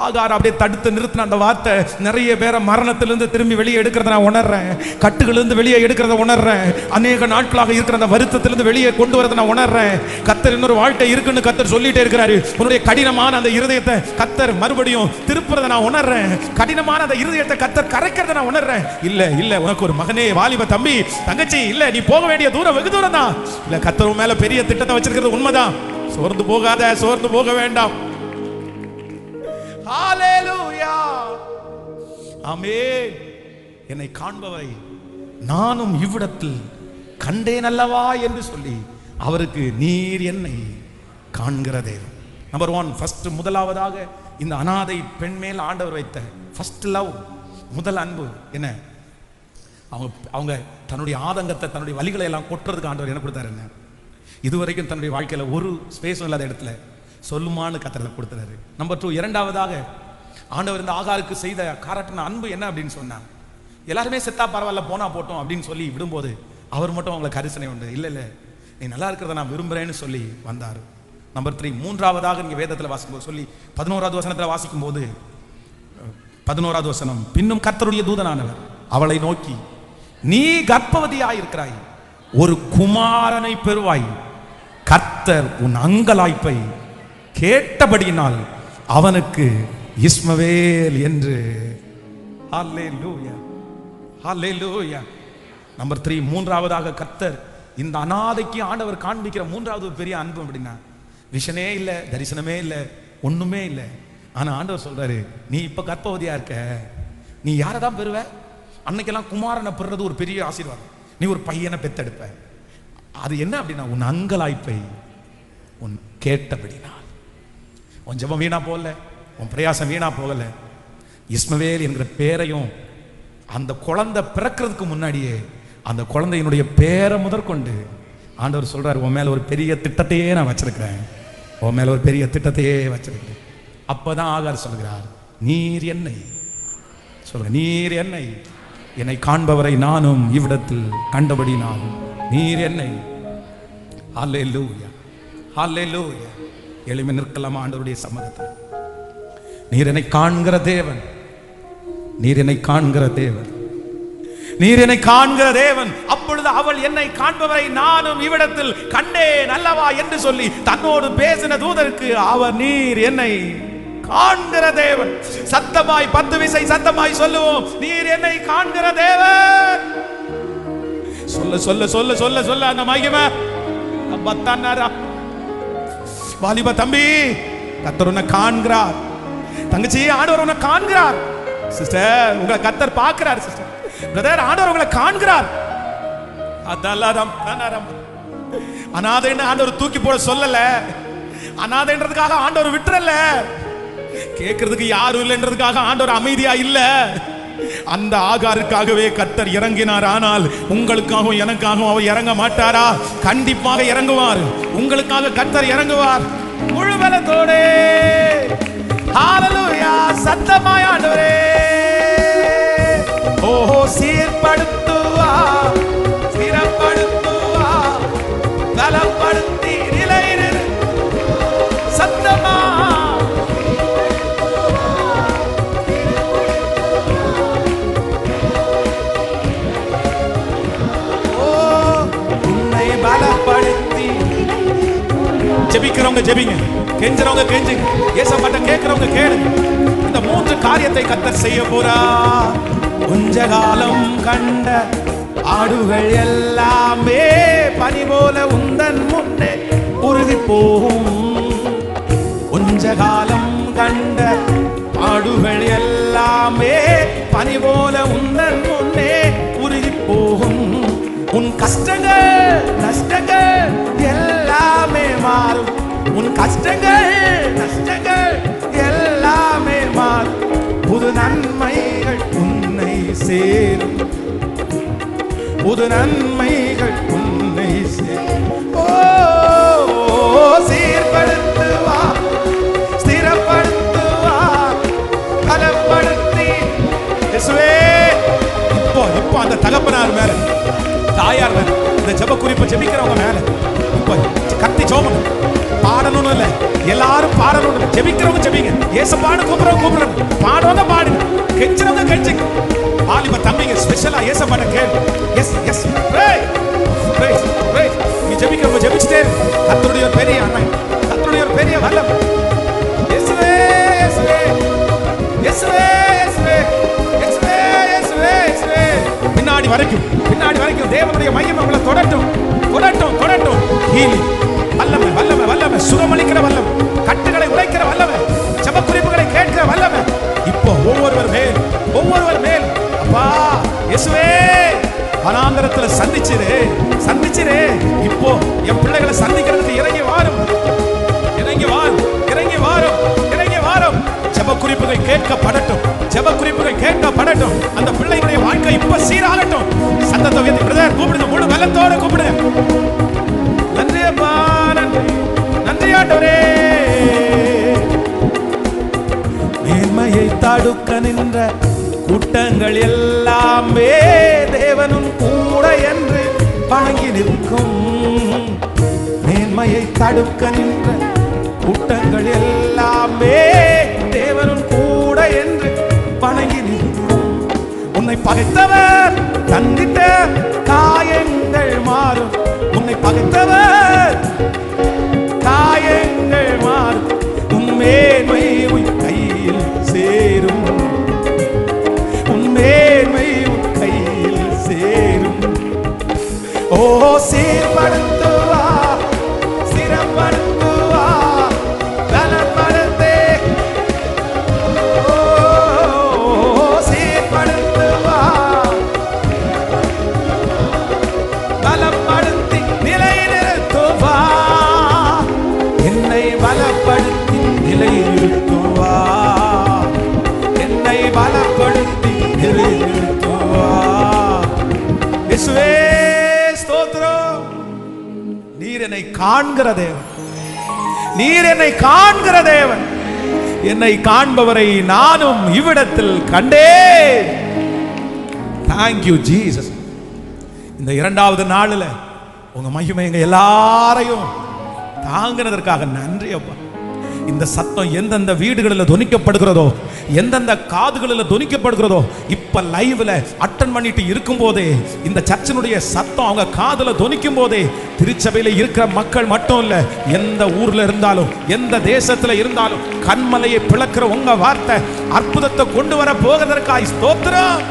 ஆகார அப்படியே தடுத்து நிறுத்தின அந்த வார்த்தை நிறைய பேரை மரணத்திலிருந்து திரும்பி வெளியே எடுக்கிறத நான் உணர்றேன். கட்டுகளிலிருந்து வெளியே எடுக்கிறத உணர்றேன். அநேக நாட்களாக இருக்கிற அந்த வருத்தத்திலிருந்து வெளியே கொண்டு வரதை நான் உணர்றேன். கர்த்தர் இன்னொரு வாழ்க்கை இருக்குன்னு கர்த்தர் சொல்லிட்டே இருக்கிறாரு. உன்னுடைய கடினமான அந்த இருதயத்தை கர்த்தர் மறுபடியும் திருப்புறதை நான் உணர்றேன். கடினமான அந்த இருதயத்தை கர்த்தர் கரைக்கிறத நான் உணர்றேன். இல்ல உனக்கு ஒரு மகனே, வாலிப தம்பி, தங்கச்சி, இல்ல நீ போக வேண்டிய தூரம் வெகு தூரம் தான். இல்ல கர்த்தர் மேல பெரிய திட்டத்தை வச்சிருக்கிறது உண்மைதான். சோர்ந்து போகாத, சோர்ந்து போக வேண்டாம். ஹல்லேலூயா, ஆமென். என்னை காண்பவரை நானும் இவ்விடத்தில் கண்டேன் அல்லவா என்று சொல்லி அவருக்கு நீர் என்னை காண்கிறதே. நம்பர் 1, ஃபர்ஸ்ட், முதலாவதாக இந்த அனாதை பெண் மேல் ஆண்டவர் வைத்த ஃபர்ஸ்ட் லவ், முதல் அன்பு என்ன? அவங்க தன்னுடைய ஆதங்கத்தை, தன்னுடைய வலிகளை எல்லாம் கொட்டுறதுக்கு ஆண்டவர் என்ன கொடுத்தாரு? என்ன? இதுவரைக்கும் தன்னுடைய வாழ்க்கையில் ஒரு ஸ்பேஸும் இல்லாத இடத்துல சொல்லுமான்னு கத்தரை கொடுத்தாரு. நம்பர் 2, இரண்டாவதாக ஆண்டவர் இந்த ஆகாருக்கு செய்த காராட்டின அன்பு என்ன அப்படின்னு சொன்னா, எல்லாருமே செத்தா பரவாயில்ல, போனா போட்டோம் அப்படின்னு சொல்லி விடும்போது அவர் மட்டும் அவங்களை கரிசனை உண்டு. இல்லை நீ நல்லா இருக்கிறத நான் விரும்புறேன்னு சொல்லி வந்தார். நம்பர் 3, மூன்றாவதாக நீங்க வேதத்தில் வாசிக்கும்போது சொல்லி 11வது வசனத்தில் வாசிக்கும் போது 11வது வசனம், பின்னும் கர்த்தருடைய தூதனானவர் அவளை நோக்கி, நீ கர்ப்பவதியாயிருக்கிறாய், ஒரு குமாரனை பெறுவாய், கர்த்தர் உன் அங்கலாய்ப்பை கேட்டபடியினால் அவனுக்கு இஸ்மவேல் என்று. ஹல்லேலூயா, ஹல்லேலூயா. நம்பர் 3, மூன்றாவதாக கர்த்தர் இந்த அனாதைக்கு ஆண்டவர் காண்பிக்கிற மூன்றாவது பெரிய அன்பு அப்படின்னா, விஷனே இல்லை, தரிசனமே இல்லை, ஒண்ணுமே இல்லை. ஆனா ஆண்டவர் சொல்றாரு, நீ இப்ப கர்ப்பவதியா இருக்க, நீ யாரை தான் பெறுவ? அன்னைக்கெல்லாம் குமாரனை பெறுறது ஒரு பெரிய ஆசீர்வாதம். நீ ஒரு பையனை பெத்தெடுப்ப. அது என்ன அப்படின்னா, உன் அங்கலாய்ப்பை உன் கேட்டபடினால். உன் ஜெபம் வீணா போகல, உன் பிரயாசம் வீணா போகல. இஸ்மவேல் என்கிற பேரையும் அந்த குழந்தை பிறக்கிறதுக்கு முன்னாடியே அந்த குழந்தையினுடைய பேரை முதற்கொண்டு ஆண்டவர் சொல்றாரு, உன் மேல ஒரு பெரிய திட்டத்தையே நான் வச்சிருக்கிறேன், உன் மேல ஒரு பெரிய திட்டத்தையே வச்சிருக்கிறேன். அப்பதான் ஆகார் சொல்கிறார், நீர் என்னை சொல்ற, நீர் என்னை காண்பவரை நானும் இவ்விடத்தில் கண்டபடி நானும், நீர் என்னை. ஹல்லேலூயா, ஹல்லேலூயா. எளிமை நிற்கலாம் ஆண்டவருடைய சமூகத்தில். நீர் என்னை காண்கிற தேவன், நீர் என்னை காண்கிற தேவன், நீர் என்னை காண்கிற தேவன். அப்பொழுது அவள் என்னை காண்பவரை நானும் இவ்விடத்தில் கண்டேன் அல்லவா என்று சொல்லி தன்னோடு பேசின தூதருக்கு அவர் நீர் என்னை காண்கிற தேவன். சத்தமாய் 10 விசை சத்தமாய் சொல்லுவோம், நீர் என்னை காண்கிற தேவன். சொல்ல சொல்ல சொல்ல சொல்ல சொல்ல அந்த மகிமை பத்தானாரா. வாலிப தம்பி, கர்த்தர் உன்னை காண்கிறார். தங்கச்சி, ஆண்டவர் உன்னை காண்கிறார். சிஸ்டர், உங்களை கர்த்தர் பார்க்கிறார். சிஸ்டர், பிரதர், ஆண்டவர் உங்களை காண்கிறார். அதெல்லாம் அனாதைன்னு ஆண்டவர் தூக்கி போட சொல்லல. அனாதைன்றதுக்காக ஆண்டவர் விட்டுறல. கேட்கறதுக்கு யாரும் இல்லைன்றதுக்காக ஆண்டவர் அமைதியா இல்ல. அந்த ஆகாருக்காகவே கர்த்தர் இறங்கினார். ஆனால் உங்களுக்காகவும் எனக்காகவும் அவர் இறங்க மாட்டாரா? கண்டிப்பாக இறங்குவார். உங்களுக்காக கர்த்தர் இறங்குவார் முழு பலத்தோடு. ஹல்லேலூயா, சத்தமாய் ஆண்டவரே. ஓஹோ, சீர்படுத்துவா, ஸ்திரப்படுத்துவா, பலப்படுத்தி நிலைநிறு. சத்தமா பலப்படுத்தி. ஜெபிக்கிறவங்க ஜெபிங்க, கெஞ்சறவங்க கெஞ்சுங்க, ஏசப்பாட்ட கேட்கிறவங்க கேளுங்க. இந்த 3 காரியத்தை கர்த்தர் செய்ய போறார். கொஞ்ச காலம் கண்ட ஆடுகள் எல்லாமே பனி போல உந்தன் முன்னே உருகி போகும். கொஞ்ச காலம் கண்ட ஆடுகள் எல்லாமே பனி போல உந்தன் முன்னே உருகி போகும். உன் கஷ்டங்கள் நஷ்டங்கள் எல்லாமே மாறும். உன் கஷ்டங்கள் நஷ்டங்கள் எல்லாமே மாறும். புது நன்மைகள் உன்னை சேரும். புது நன்மைகள் உன்னை சேரும். ஓ, சீர்படுத்துவா, ஸ்திரப்படுத்துவா, பலப்படுத்தி. இப்போ அந்த தகப்பனார் மேல, தாயார் மேல, இந்த ஜெப குறிப்பை ஜெபிக்கிறவங்க மேல இப்போ கத்தி ஜெபம் பாடணும் இல்ல, எல்லாரும் பாடணும். ஜெபிக்கிறவங்க ஜெபிங்க, ஏசப்பான்னு கூப்பிடுறவங்க கூப்பிடுறவங்க, பாடுறவங்க பாடுங்க, கெஞ்சுறவங்க கெஞ்சுங்க. வாலிப தம்பிங்க ஸ்பெஷலா ஏசப்பாட்ட கேளு. Yes yes praise praise praise. நீ ஜெபிக்கிறவங்க ஜெபிச்சிட்டே கர்த்தருடைய பெரிய அண்ணன், கர்த்தருடைய பெரிய வல்லம். இயேசுவே இயேசுவே இயேசுவே இயேசுவே இயேசுவே இயேசுவே இயேசுவே. பின்னாடி வரைக்கும் தேவனுடைய மகிமை உங்களை தொடட்டும் தொடட்டும் தொடட்டும். ஹீலிங் வல்லமை வல்லமை வல்லமை, சுகமளிக்கிற வல்லமை, கட்டுகளை உடைக்கிற வல்லமை, ஜெப குறிப்புகளை கேட்கிற வல்லமை இப்போ ஒவ்வொருவர் மேல். அப்பா இயேசுவே, வனாந்தரத்துல சந்திச்சிரு. இப்போ என் பிள்ளைகளை சந்திக்கிறதுக்கு இறங்கி வாரும். ஜெப குறிப்புகள் கேட்கப்படட்டும். அந்த பிள்ளைகளுடைய வாழ்க்கை இப்ப சீராகட்டும். சத்தத்தை உயர்த்தி பிரதர் கூப்பிடுங்க, முழு பலத்தோட கூப்பிடுங்க. நன்றி அப்பா, நன்றி ஆண்டவரே. மேன்மையை தடுக்க நின்ற கூட்டங்கள் எல்லாமே தேவனும் கூட என்று வணங்கி நிற்கும். மேன்மையை தடுக்க நின்ற கூட்டங்கள் எல்லாமே தேவனும் கூட என்று வணங்கி நிற்கும். உன்னை பகைத்தவர் தந்திட்ட காயங்கள் மாறும். உன்னை பகைத்தவர் காயங்கள் மாறும். உன் மேன்மை உன் கையில் சேரும். உன் மேன்மை உன் கையில் சேரும். ஓ, சீர்படுத்துவா, ஸ்திரப்படுத்துவா, பலப்படுத்தே. ஓ, சீர்படுத்துவா, பலப்படுத்தி நிலைநிறுத்துவா. என்னை பலப்படுத்தி நிலைநிறுத்துவா. என்னை பலப்படுத்தி நிலைநிறுத்துவா. இயேசுவே ஸ்தோத்திரம். நீர் என்னை காண்கிற தேவன், நீர் என்னை காண்கிற தேவன். என்னை காண்பவரை நானும் இவ்விடத்தில் கண்டேன். Thank you Jesus. இந்த 2வது நாளில் உங்க மகிமை எங்க எல்லாரையும் தாங்கினதற்காக நன்றி அப்பா. இந்த சத்தம் எந்தெந்த வீடுகளில் தொனிக்கப்படுகிறதோ, எந்தெந்த காதுகளில் தொனிக்கப்படுகிறதோ, இப்ப லைவ்ல அட்டன் பண்ணிட்டு இருக்கும் போதே இந்த சர்ச்சினுடைய சத்தம் அவங்க காதுல தொனிக்கும் போதே திருச்சபையில இருக்கிற மக்கள் மட்டும் இல்ல, எந்த ஊர்ல இருந்தாலும் எந்த தேசத்துல இருந்தாலும் கண்மலையை பிளக்கிற உங்க வார்த்தை அற்புதத்தை கொண்டு வர போகிறதற்காய் ஸ்தோத்திரம்.